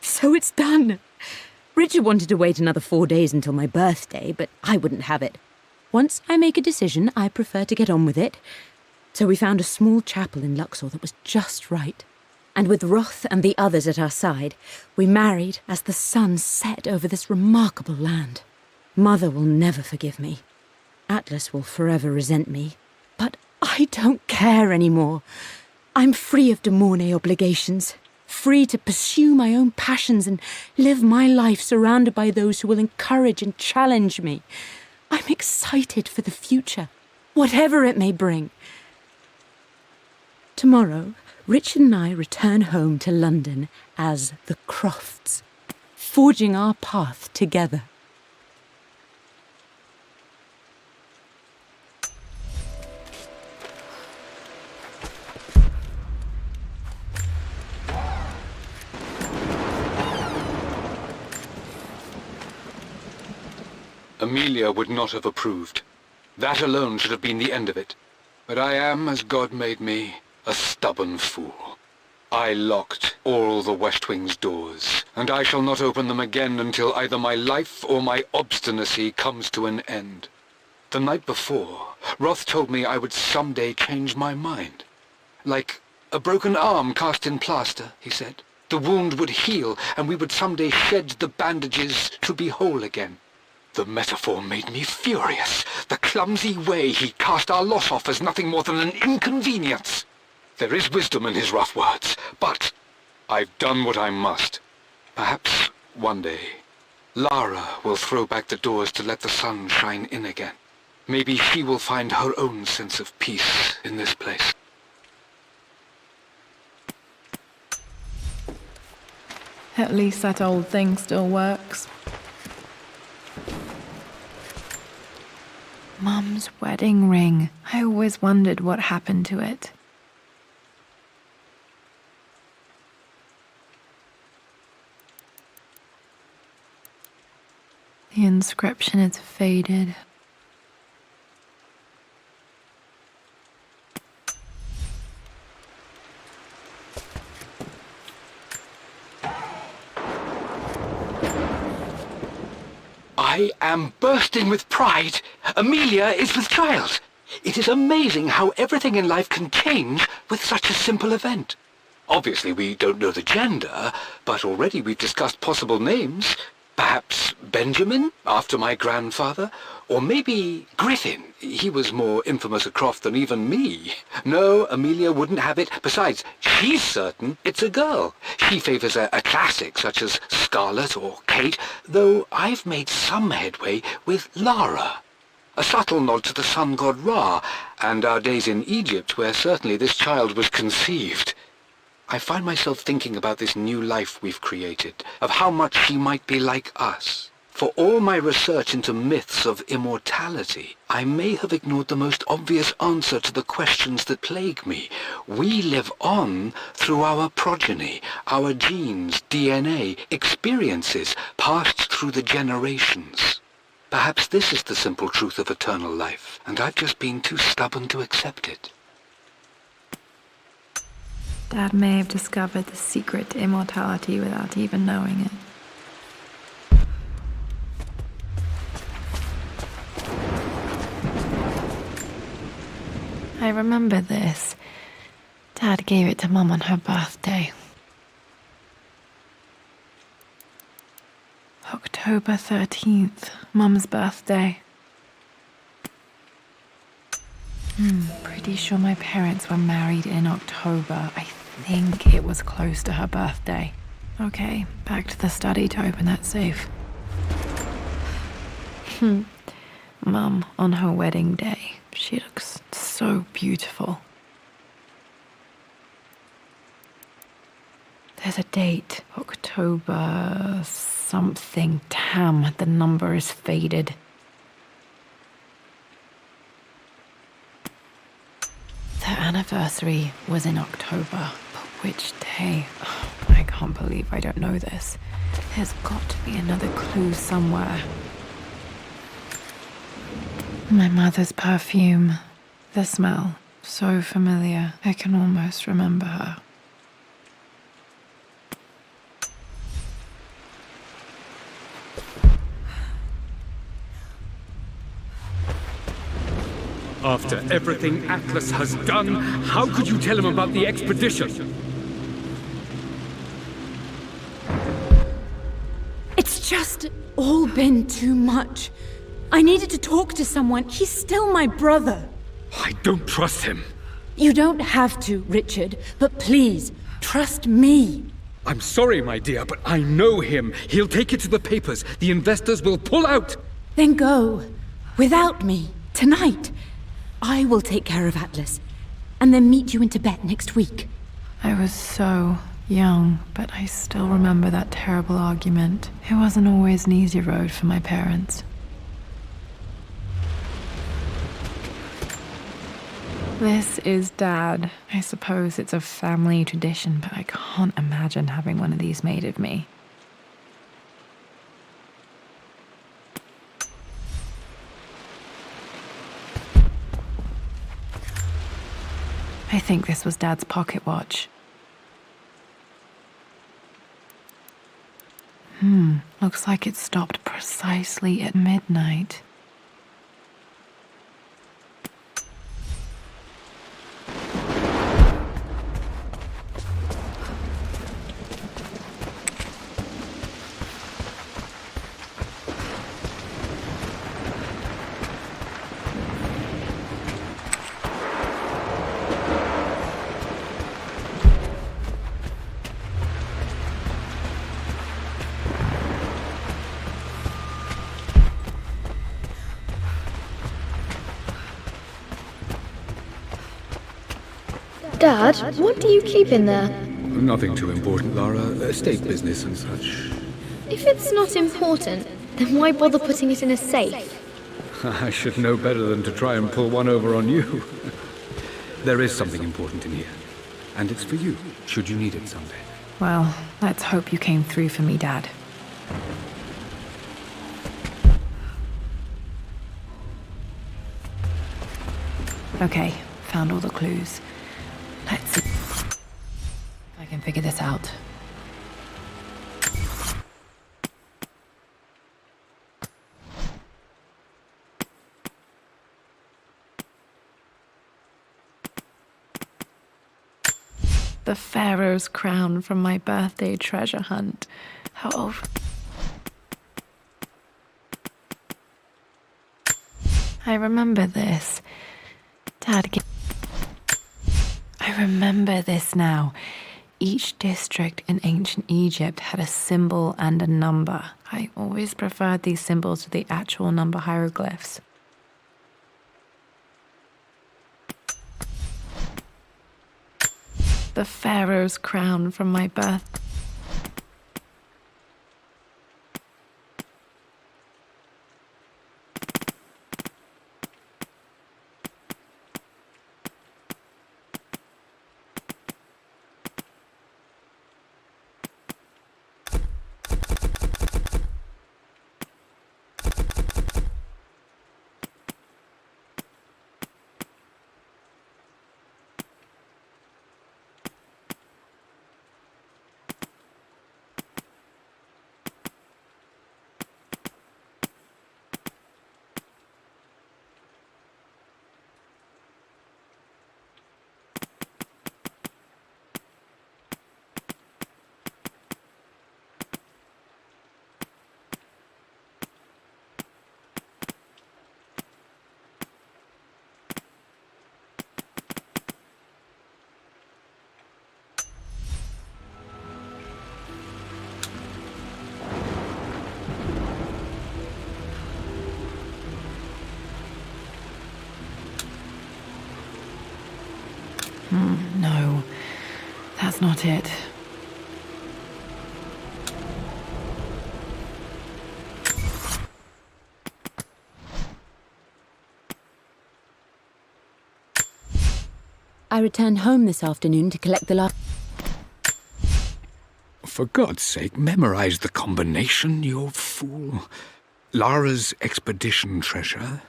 So it's done. Richard wanted to wait another 4 days until my birthday, but I wouldn't have it. Once I make a decision, I prefer to get on with it. So we found a small chapel in Luxor that was just right. And with Roth and the others at our side, we married as the sun set over this remarkable land. Mother will never forgive me. Atlas will forever resent me. But I don't care anymore. I'm free of de Mornay obligations, free to pursue my own passions and live my life surrounded by those who will encourage and challenge me. I'm excited for the future, whatever it may bring. Tomorrow, Richard and I return home to London as the Crofts, forging our path together. Amelia would not have approved. That alone should have been the end of it. But I am, as God made me, a stubborn fool. I locked all the West Wing's doors, and I shall not open them again until either my life or my obstinacy comes to an end. The night before, Roth told me I would someday change my mind. Like a broken arm cast in plaster, he said. The wound would heal, and we would someday shed the bandages to be whole again. The metaphor made me furious. The clumsy way he cast our loss off as nothing more than an inconvenience. There is wisdom in his rough words, but I've done what I must. Perhaps one day, Lara will throw back the doors to let the sun shine in again. Maybe she will find her own sense of peace in this place. At least that old thing still works. Mum's wedding ring. I always wondered what happened to it. The inscription is faded. I am bursting with pride. Amelia is with child. It is amazing how everything in life can change with such a simple event. Obviously, we don't know the gender, but already we've discussed possible names. Perhaps Benjamin, after my grandfather? Or maybe Griffin. He was more infamous at Croft than even me. No, Amelia wouldn't have it. Besides, she's certain it's a girl. She favours a classic such as Scarlet or Kate, though I've made some headway with Lara. A subtle nod to the sun god Ra, and our days in Egypt, where certainly this child was conceived. I find myself thinking about this new life we've created, of how much she might be like us. For all my research into myths of immortality, I may have ignored the most obvious answer to the questions that plague me. We live on through our progeny, our genes, DNA, experiences passed through the generations. Perhaps this is the simple truth of eternal life, and I've just been too stubborn to accept it. Dad may have discovered the secret to immortality without even knowing it. I remember this. Dad gave it to Mum on her birthday. October 13th, Mum's birthday. Pretty sure my parents were married in October. I think it was close to her birthday. Okay, back to the study to open that safe. Mum, on her wedding day, she looks so beautiful. There's a date, October something. Damn, the number is faded. Their anniversary was in October, but which day? Oh, I can't believe I don't know this. There's got to be another clue somewhere. My mother's perfume. The smell. So familiar. I can almost remember her. After everything Atlas has done, how could you tell him about the expedition? It's just all been too much. I needed to talk to someone. He's still my brother. I don't trust him. You don't have to, Richard, but please, trust me. I'm sorry, my dear, but I know him. He'll take it to the papers. The investors will pull out. Then go. Without me. Tonight. I will take care of Atlas. And then meet you in Tibet next week. I was so young, but I still remember that terrible argument. It wasn't always an easy road for my parents. This is Dad. I suppose it's a family tradition, but I can't imagine having one of these made of me. I think this was Dad's pocket watch. Looks like it stopped precisely at midnight. Dad, what do you keep in there? Nothing too important, Lara. Estate business and such. If it's not important, then why bother putting it in a safe? I should know better than to try and pull one over on you. There is something important in here. And it's for you, should you need it someday. Well, let's hope you came through for me, Dad. Okay, found all the clues. Let's see if I can figure this out. The Pharaoh's crown from my birthday treasure hunt. How old? I remember this. I remember this now. Each district in ancient Egypt had a symbol and a number. I always preferred these symbols to the actual number hieroglyphs. The Pharaoh's crown from my birth. No, that's not it. I returned home this afternoon to collect the last... For God's sake, memorize the combination, you fool. Lara's expedition treasure,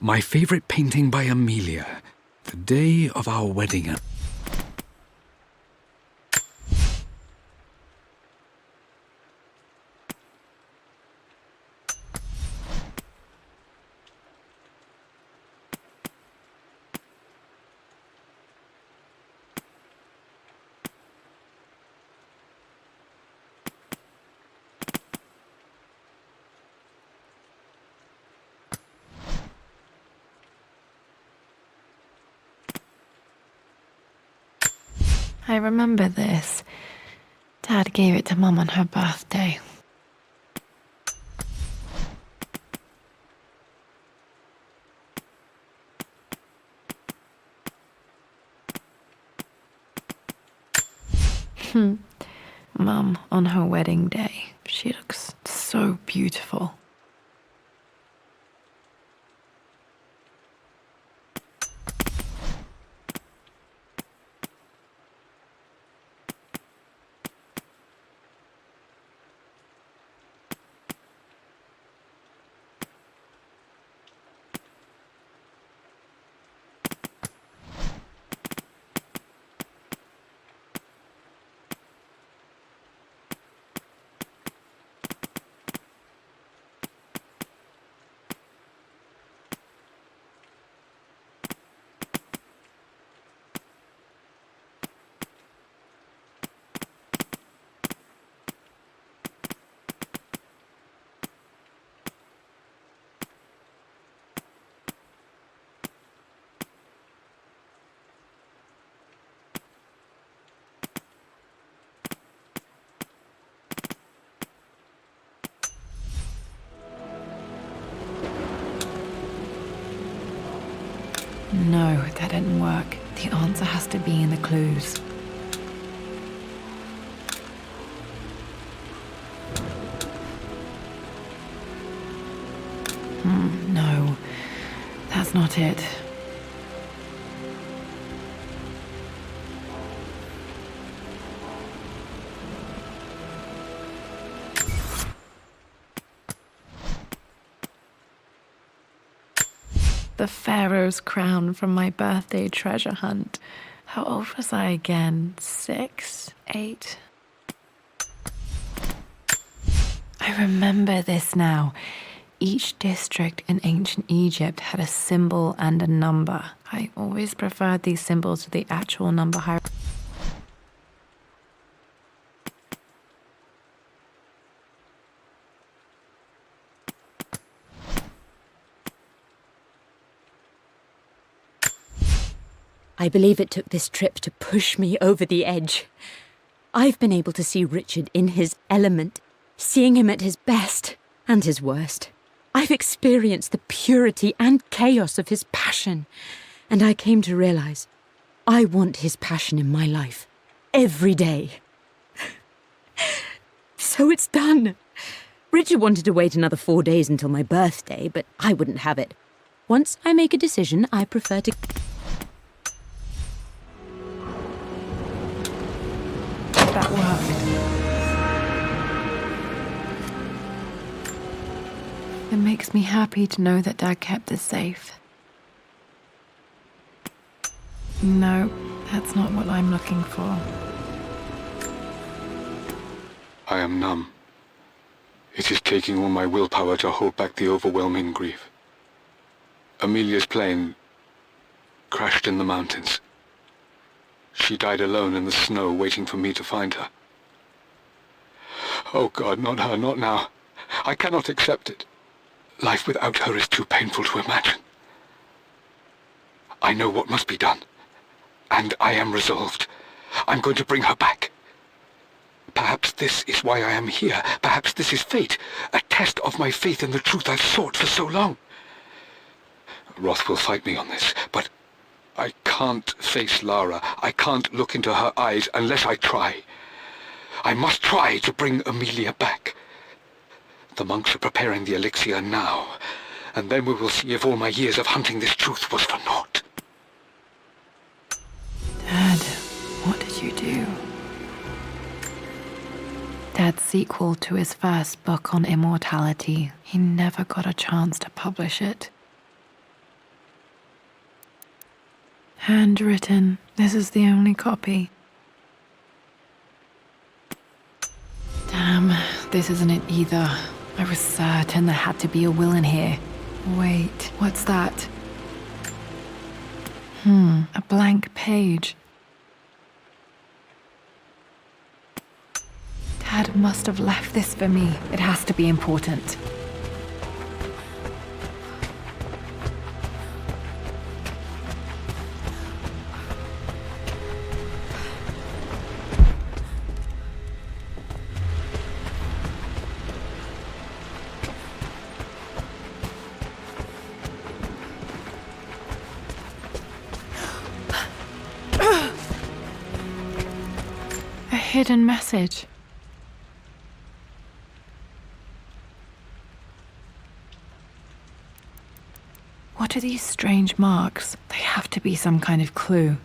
my favorite painting by Amelia, the day of our wedding. I remember this. Dad gave it to Mum on her birthday. Mum on her wedding day. She looks so beautiful. No, that didn't work. The answer has to be in the clues. No, that's not it. The Pharaoh's crown from my birthday treasure hunt. How old was I again? 6? 8? I remember this now. Each district in ancient Egypt had a symbol and a number. I always preferred these symbols to the actual number hierarchy. I believe it took this trip to push me over the edge. I've been able to see Richard in his element, seeing him at his best and his worst. I've experienced the purity and chaos of his passion, and I came to realize I want his passion in my life every day. So it's done. Richard wanted to wait another 4 days until my birthday, but I wouldn't have it. Once I make a decision, I prefer to... That worked. It makes me happy to know that Dad kept this safe. No, that's not what I'm looking for. I am numb. It is taking all my willpower to hold back the overwhelming grief. Amelia's plane crashed in the mountains. She died alone in the snow, waiting for me to find her. Oh God, not her, not now. I cannot accept it. Life without her is too painful to imagine. I know what must be done, and I am resolved. I'm going to bring her back. Perhaps this is why I am here. Perhaps this is fate, a test of my faith in the truth I've sought for so long. Roth will fight me on this, but I can't face Lara. I can't look into her eyes unless I try. I must try to bring Amelia back. The monks are preparing the elixir now, and then we will see if all my years of hunting this truth was for naught. Dad, what did you do? Dad's sequel to his first book on immortality. He never got a chance to publish it. Handwritten. This is the only copy. Damn, this isn't it either. I was certain there had to be a will in here. Wait, what's that? A blank page. Dad must have left this for me. It has to be important. A hidden message. What are these strange marks? They have to be some kind of clue.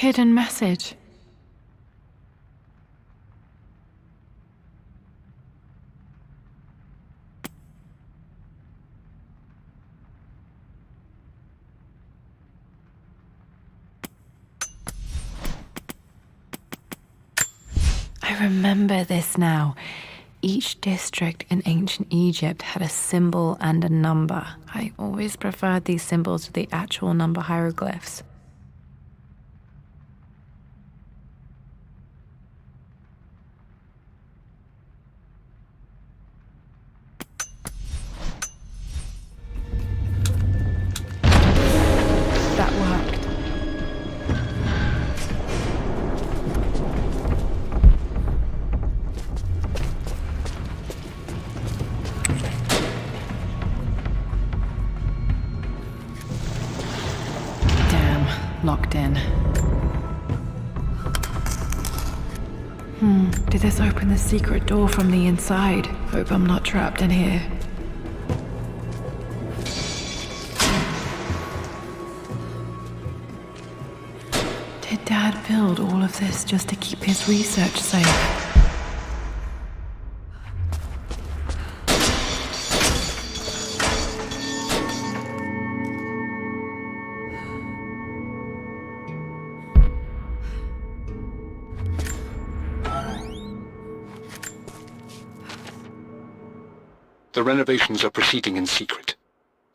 hidden message. I remember this now. Each district in ancient Egypt had a symbol and a number. I always preferred these symbols to the actual number hieroglyphs. That worked. Locked in. Did this open the secret door from the inside? Hope I'm not trapped in here. Did Dad build all of this just to keep his research safe? The renovations are proceeding in secret.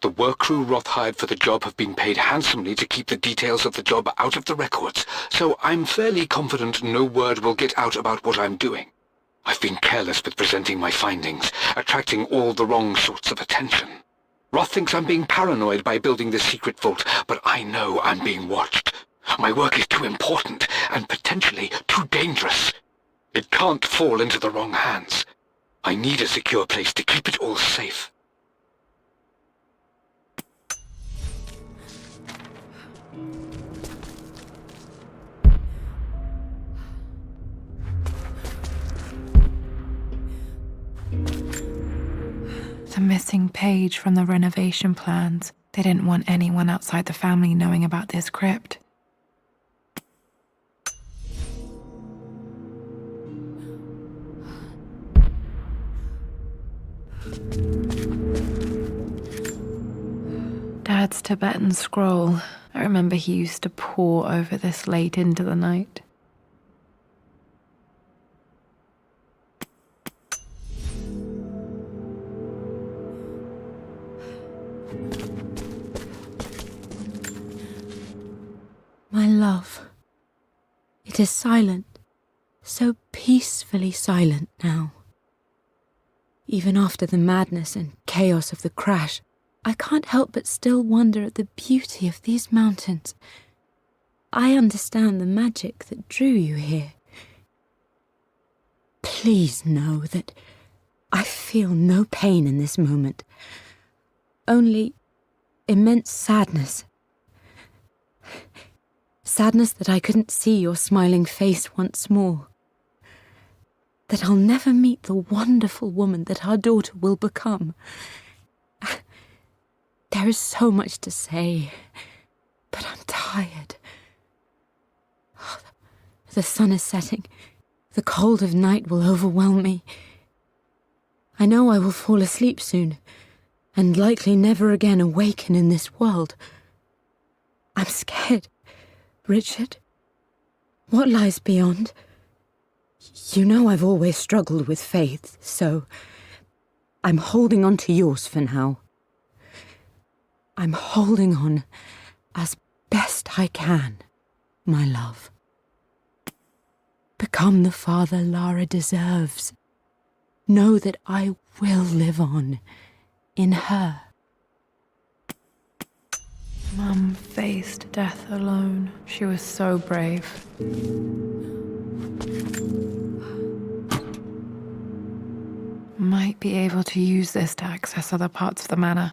The work crew Roth hired for the job have been paid handsomely to keep the details of the job out of the records, so I'm fairly confident no word will get out about what I'm doing. I've been careless with presenting my findings, attracting all the wrong sorts of attention. Roth thinks I'm being paranoid by building this secret vault, but I know I'm being watched. My work is too important and potentially too dangerous. It can't fall into the wrong hands. I need a secure place to keep it all safe. The missing page from the renovation plans. They didn't want anyone outside the family knowing about this crypt. Dad's Tibetan scroll. I remember he used to pore over this late into the night. My love, it is silent, so peacefully silent now. Even after the madness and chaos of the crash, I can't help but still wonder at the beauty of these mountains. I understand the magic that drew you here. Please know that I feel no pain in this moment, only immense sadness. Sadness that I couldn't see your smiling face once more. That I'll never meet the wonderful woman that our daughter will become. There is so much to say, but I'm tired. The sun is setting. The cold of night will overwhelm me. I know I will fall asleep soon, and likely never again awaken in this world. I'm scared, Richard. What lies beyond? You know I've always struggled with faith, so I'm holding on to yours for now. I'm holding on as best I can, my love. Become the father Lara deserves. Know that I will live on in her. Mum faced death alone. She was so brave. Might be able to use this to access other parts of the manor.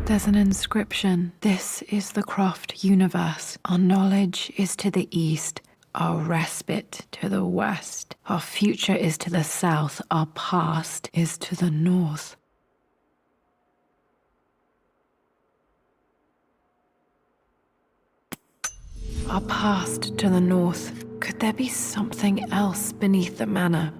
There's an inscription. This is the Croft universe. Our knowledge is to the east. our respite to the west. Our future is to the south, our past is to the north. Our past to the north. Could there be something else beneath the manor?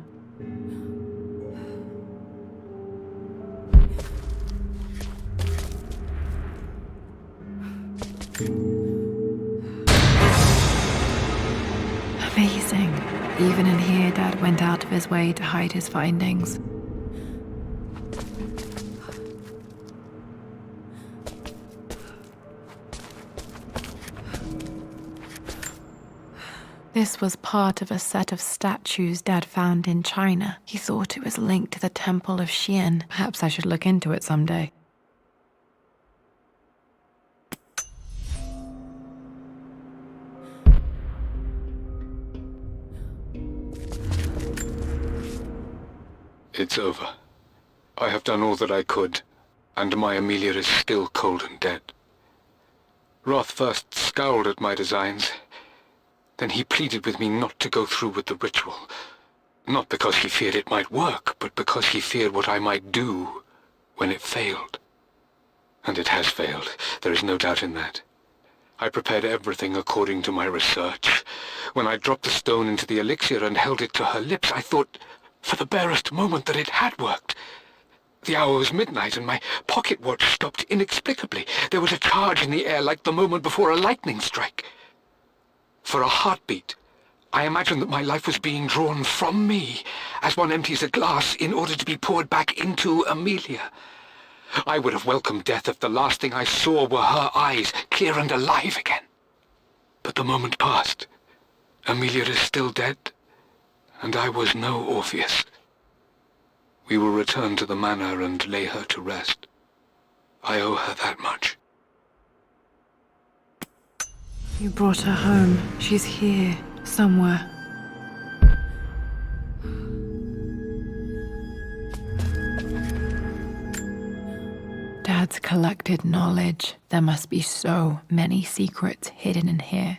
Amazing. Even in here, Dad went out of his way to hide his findings. This was part of a set of statues Dad found in China. He thought it was linked to the Temple of Xian. Perhaps I should look into it someday. It's over. I have done all that I could, and my Amelia is still cold and dead. Roth first scowled at my designs. Then he pleaded with me not to go through with the ritual. Not because he feared it might work, but because he feared what I might do when it failed. And it has failed. There is no doubt in that. I prepared everything according to my research. When I dropped the stone into the elixir and held it to her lips, I thought for the barest moment that it had worked. The hour was midnight and my pocket watch stopped inexplicably. There was a charge in the air like the moment before a lightning strike. For a heartbeat, I imagined that my life was being drawn from me, as one empties a glass in order to be poured back into Amelia. I would have welcomed death if the last thing I saw were her eyes, clear and alive again. But the moment passed. Amelia is still dead, and I was no Orpheus. We will return to the manor and lay her to rest. I owe her that much. You brought her home. She's here, somewhere. Dad's collected knowledge. There must be so many secrets hidden in here.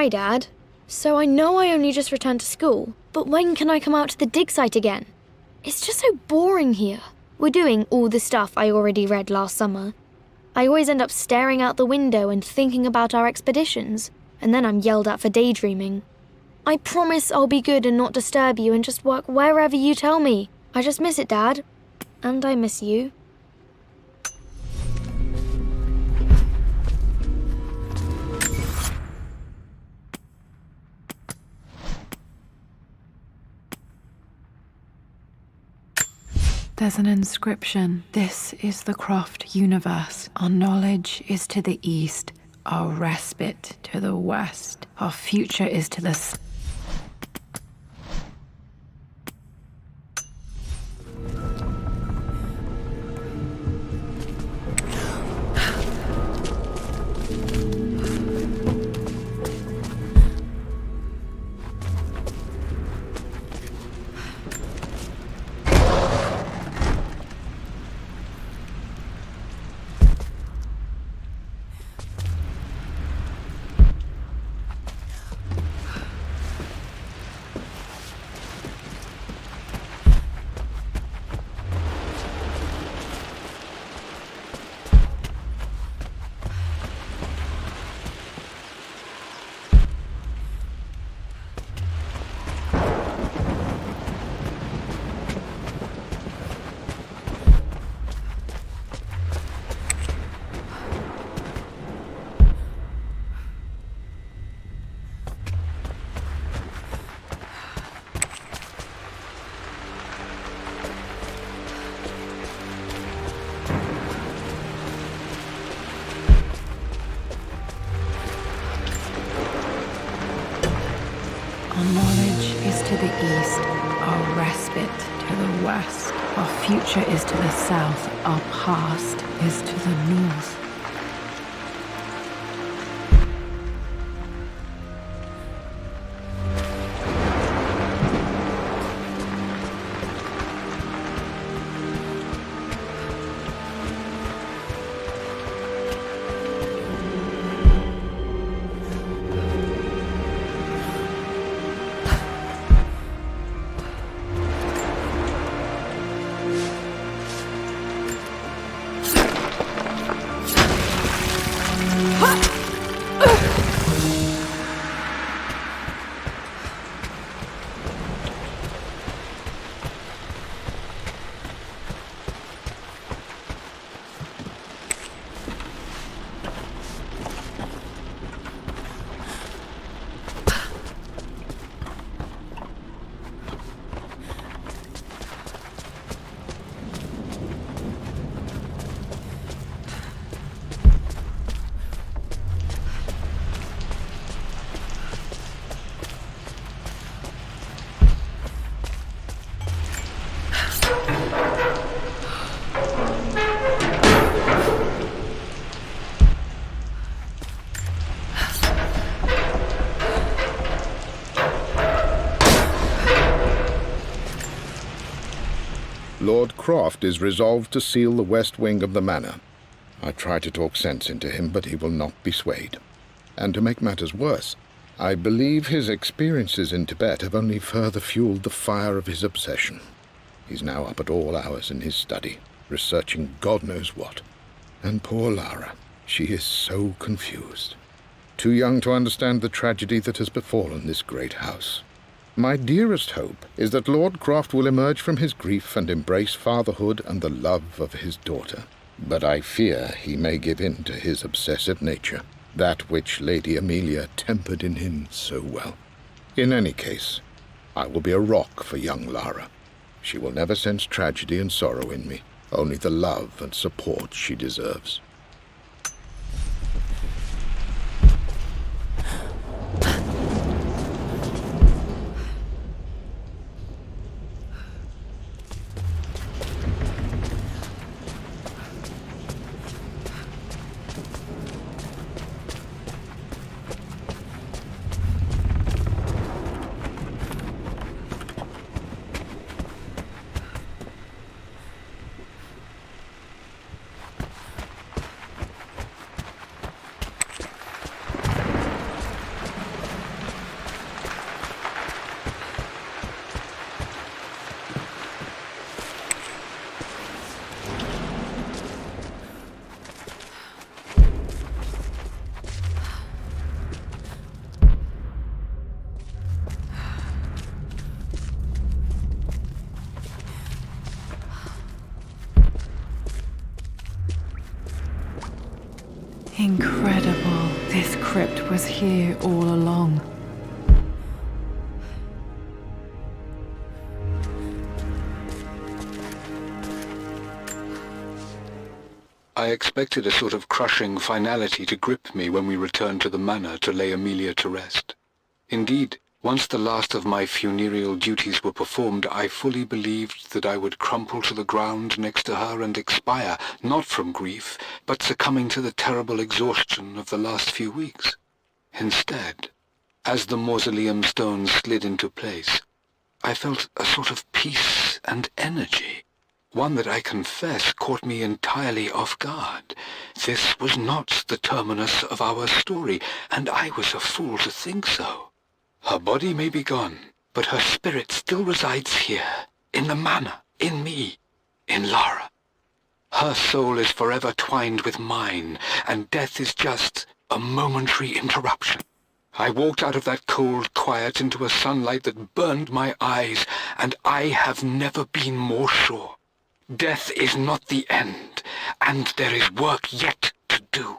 Hi, Dad. So I know I only just returned to school, but when can I come out to the dig site again? It's just so boring here. We're doing all the stuff I already read last summer. I always end up staring out the window and thinking about our expeditions, and then I'm yelled at for daydreaming. I promise I'll be good and not disturb you and just work wherever you tell me. I just miss it, Dad. And I miss you. There's an inscription. This is the Croft universe. Our knowledge is to the east, our respite to the west. Our future is to the west. Our future is to the south. Our past is to the north. Lord Croft is resolved to seal the west wing of the manor. I try to talk sense into him, but he will not be swayed. And to make matters worse, I believe his experiences in Tibet have only further fueled the fire of his obsession. He's now up at all hours in his study, researching God knows what. And poor Lara, she is so confused. Too young to understand the tragedy that has befallen this great house. My dearest hope is that Lord Croft will emerge from his grief and embrace fatherhood and the love of his daughter. But I fear he may give in to his obsessive nature, that which Lady Amelia tempered in him so well. In any case, I will be a rock for young Lara. She will never sense tragedy and sorrow in me, only the love and support she deserves. Incredible. This crypt was here all along. I expected a sort of crushing finality to grip me when we returned to the manor to lay Amelia to rest. Indeed, once the last of my funereal duties were performed, I fully believed that I would crumple to the ground next to her and expire, not from grief, but succumbing to the terrible exhaustion of the last few weeks. Instead, as the mausoleum stones slid into place, I felt a sort of peace and energy, one that I confess caught me entirely off guard. This was not the terminus of our story, and I was a fool to think so. Her body may be gone, but her spirit still resides here, in the manor, in me, in Lara. Her soul is forever twined with mine, and death is just a momentary interruption. I walked out of that cold quiet into a sunlight that burned my eyes, and I have never been more sure. Death is not the end, and there is work yet to do.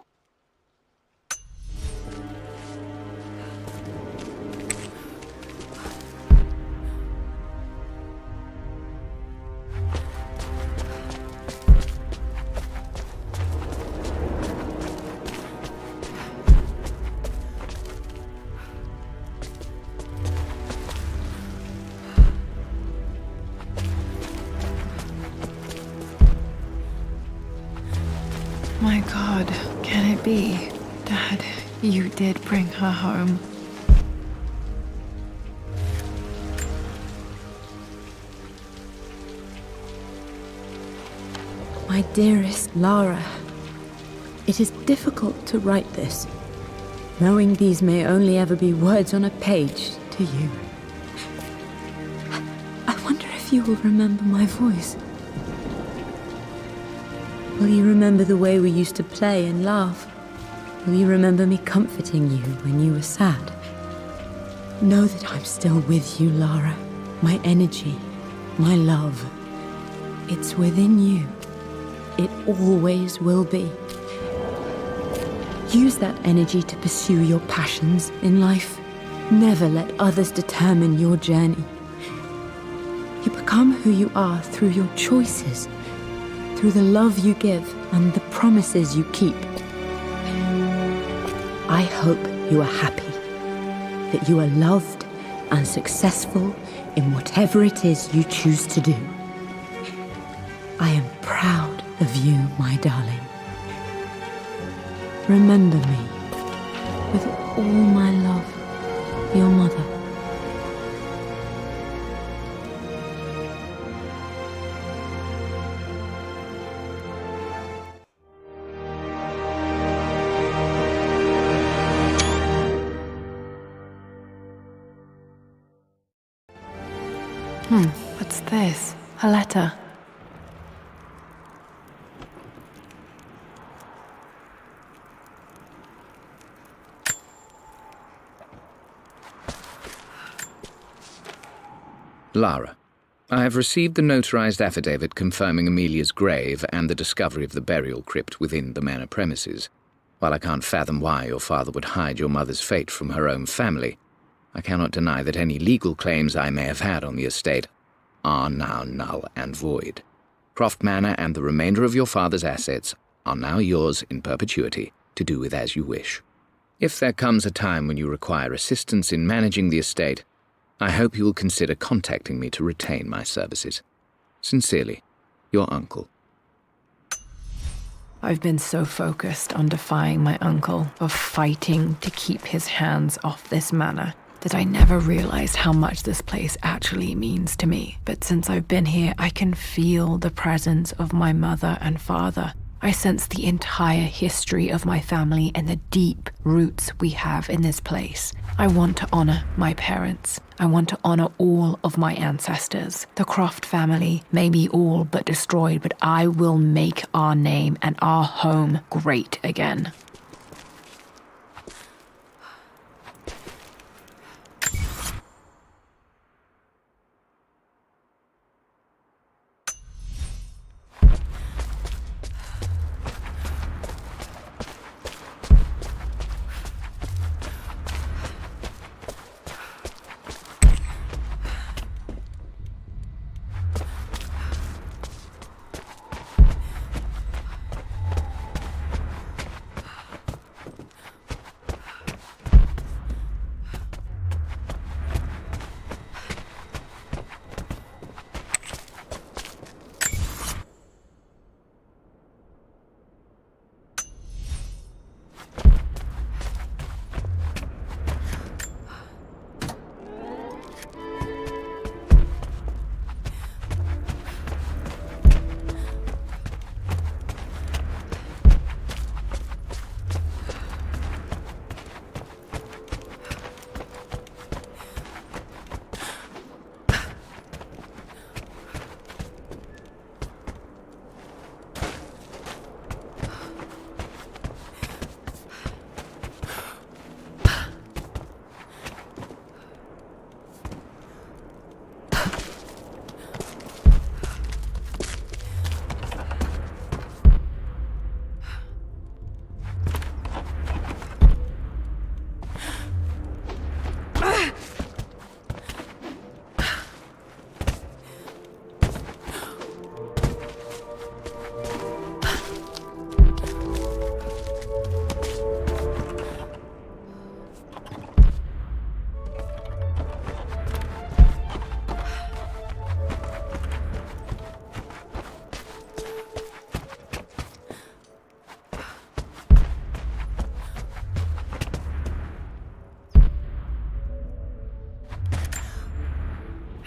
My God, can it be? Dad, you did bring her home. My dearest Lara, it is difficult to write this, knowing these may only ever be words on a page to you. I wonder if you will remember my voice. Will you remember the way we used to play and laugh? Will you remember me comforting you when you were sad? Know that I'm still with you, Lara. My energy, my love, it's within you. It always will be. Use that energy to pursue your passions in life. Never let others determine your journey. You become who you are through your choices, through the love you give and the promises you keep. I hope you are happy, that you are loved and successful in whatever it is you choose to do. I am proud of you, my darling. Remember me with all my love, your mother. What's this? A letter. Lara, I have received the notarized affidavit confirming Amelia's grave and the discovery of the burial crypt within the manor premises. While I can't fathom why your father would hide your mother's fate from her own family, I cannot deny that any legal claims I may have had on the estate are now null and void. Croft Manor and the remainder of your father's assets are now yours in perpetuity to do with as you wish. If there comes a time when you require assistance in managing the estate, I hope you will consider contacting me to retain my services. Sincerely, your uncle. I've been so focused on defying my uncle, of fighting to keep his hands off this manor, that I never realized how much this place actually means to me. But since I've been here, I can feel the presence of my mother and father. I sense the entire history of my family and the deep roots we have in this place. I want to honor my parents. I want to honor all of my ancestors. The Croft family may be all but destroyed, but I will make our name and our home great again.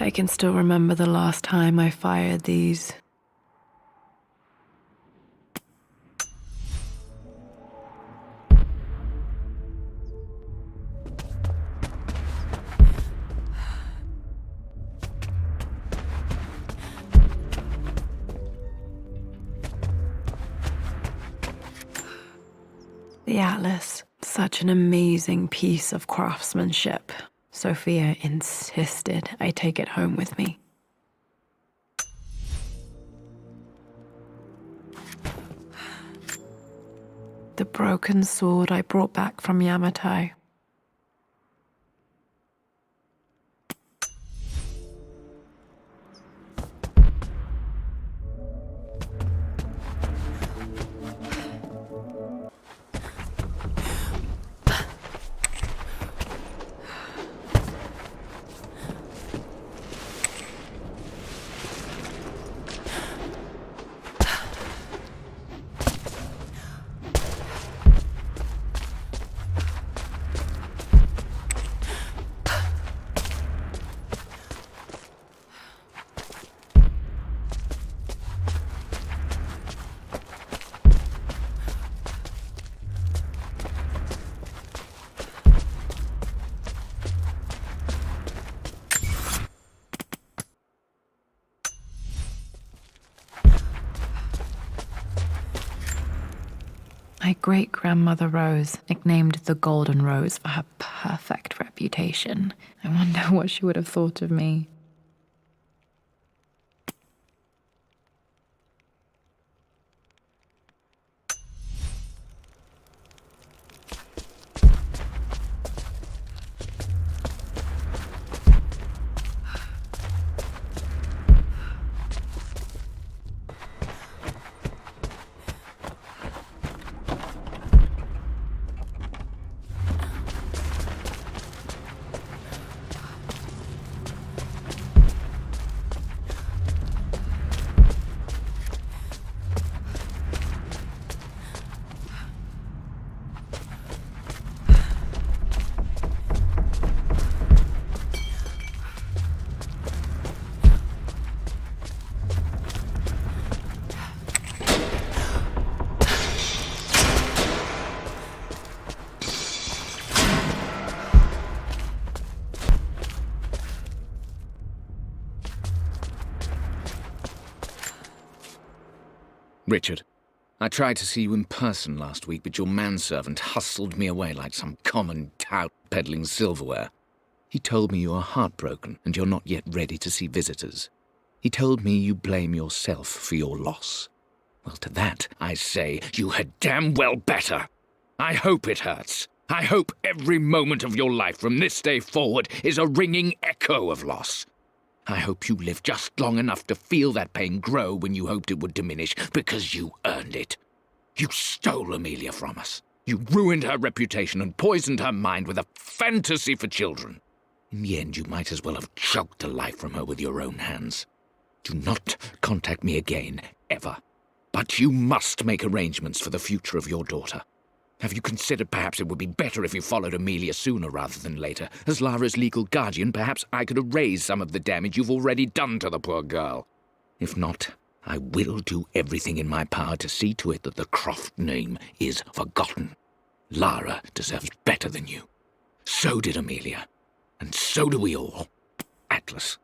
I can still remember the last time I fired these. The Atlas, such an amazing piece of craftsmanship. Sophia insisted I take it home with me. The broken sword I brought back from Yamato. My great-grandmother Rose, nicknamed the Golden Rose for her perfect reputation. I wonder what she would have thought of me. Richard, I tried to see you in person last week, but your manservant hustled me away like some common tout peddling silverware. He told me you are heartbroken and you're not yet ready to see visitors. He told me you blame yourself for your loss. Well, to that, I say you had damn well better. I hope it hurts. I hope every moment of your life from this day forward is a ringing echo of loss. I hope you live just long enough to feel that pain grow when you hoped it would diminish, because you earned it. You stole Amelia from us. You ruined her reputation and poisoned her mind with a fantasy for children. In the end, you might as well have choked the life from her with your own hands. Do not contact me again, ever. But you must make arrangements for the future of your daughter. Have you considered perhaps it would be better if you followed Amelia sooner rather than later? As Lara's legal guardian, perhaps I could erase some of the damage you've already done to the poor girl. If not, I will do everything in my power to see to it that the Croft name is forgotten. Lara deserves better than you. So did Amelia. And so do we all. Atlas.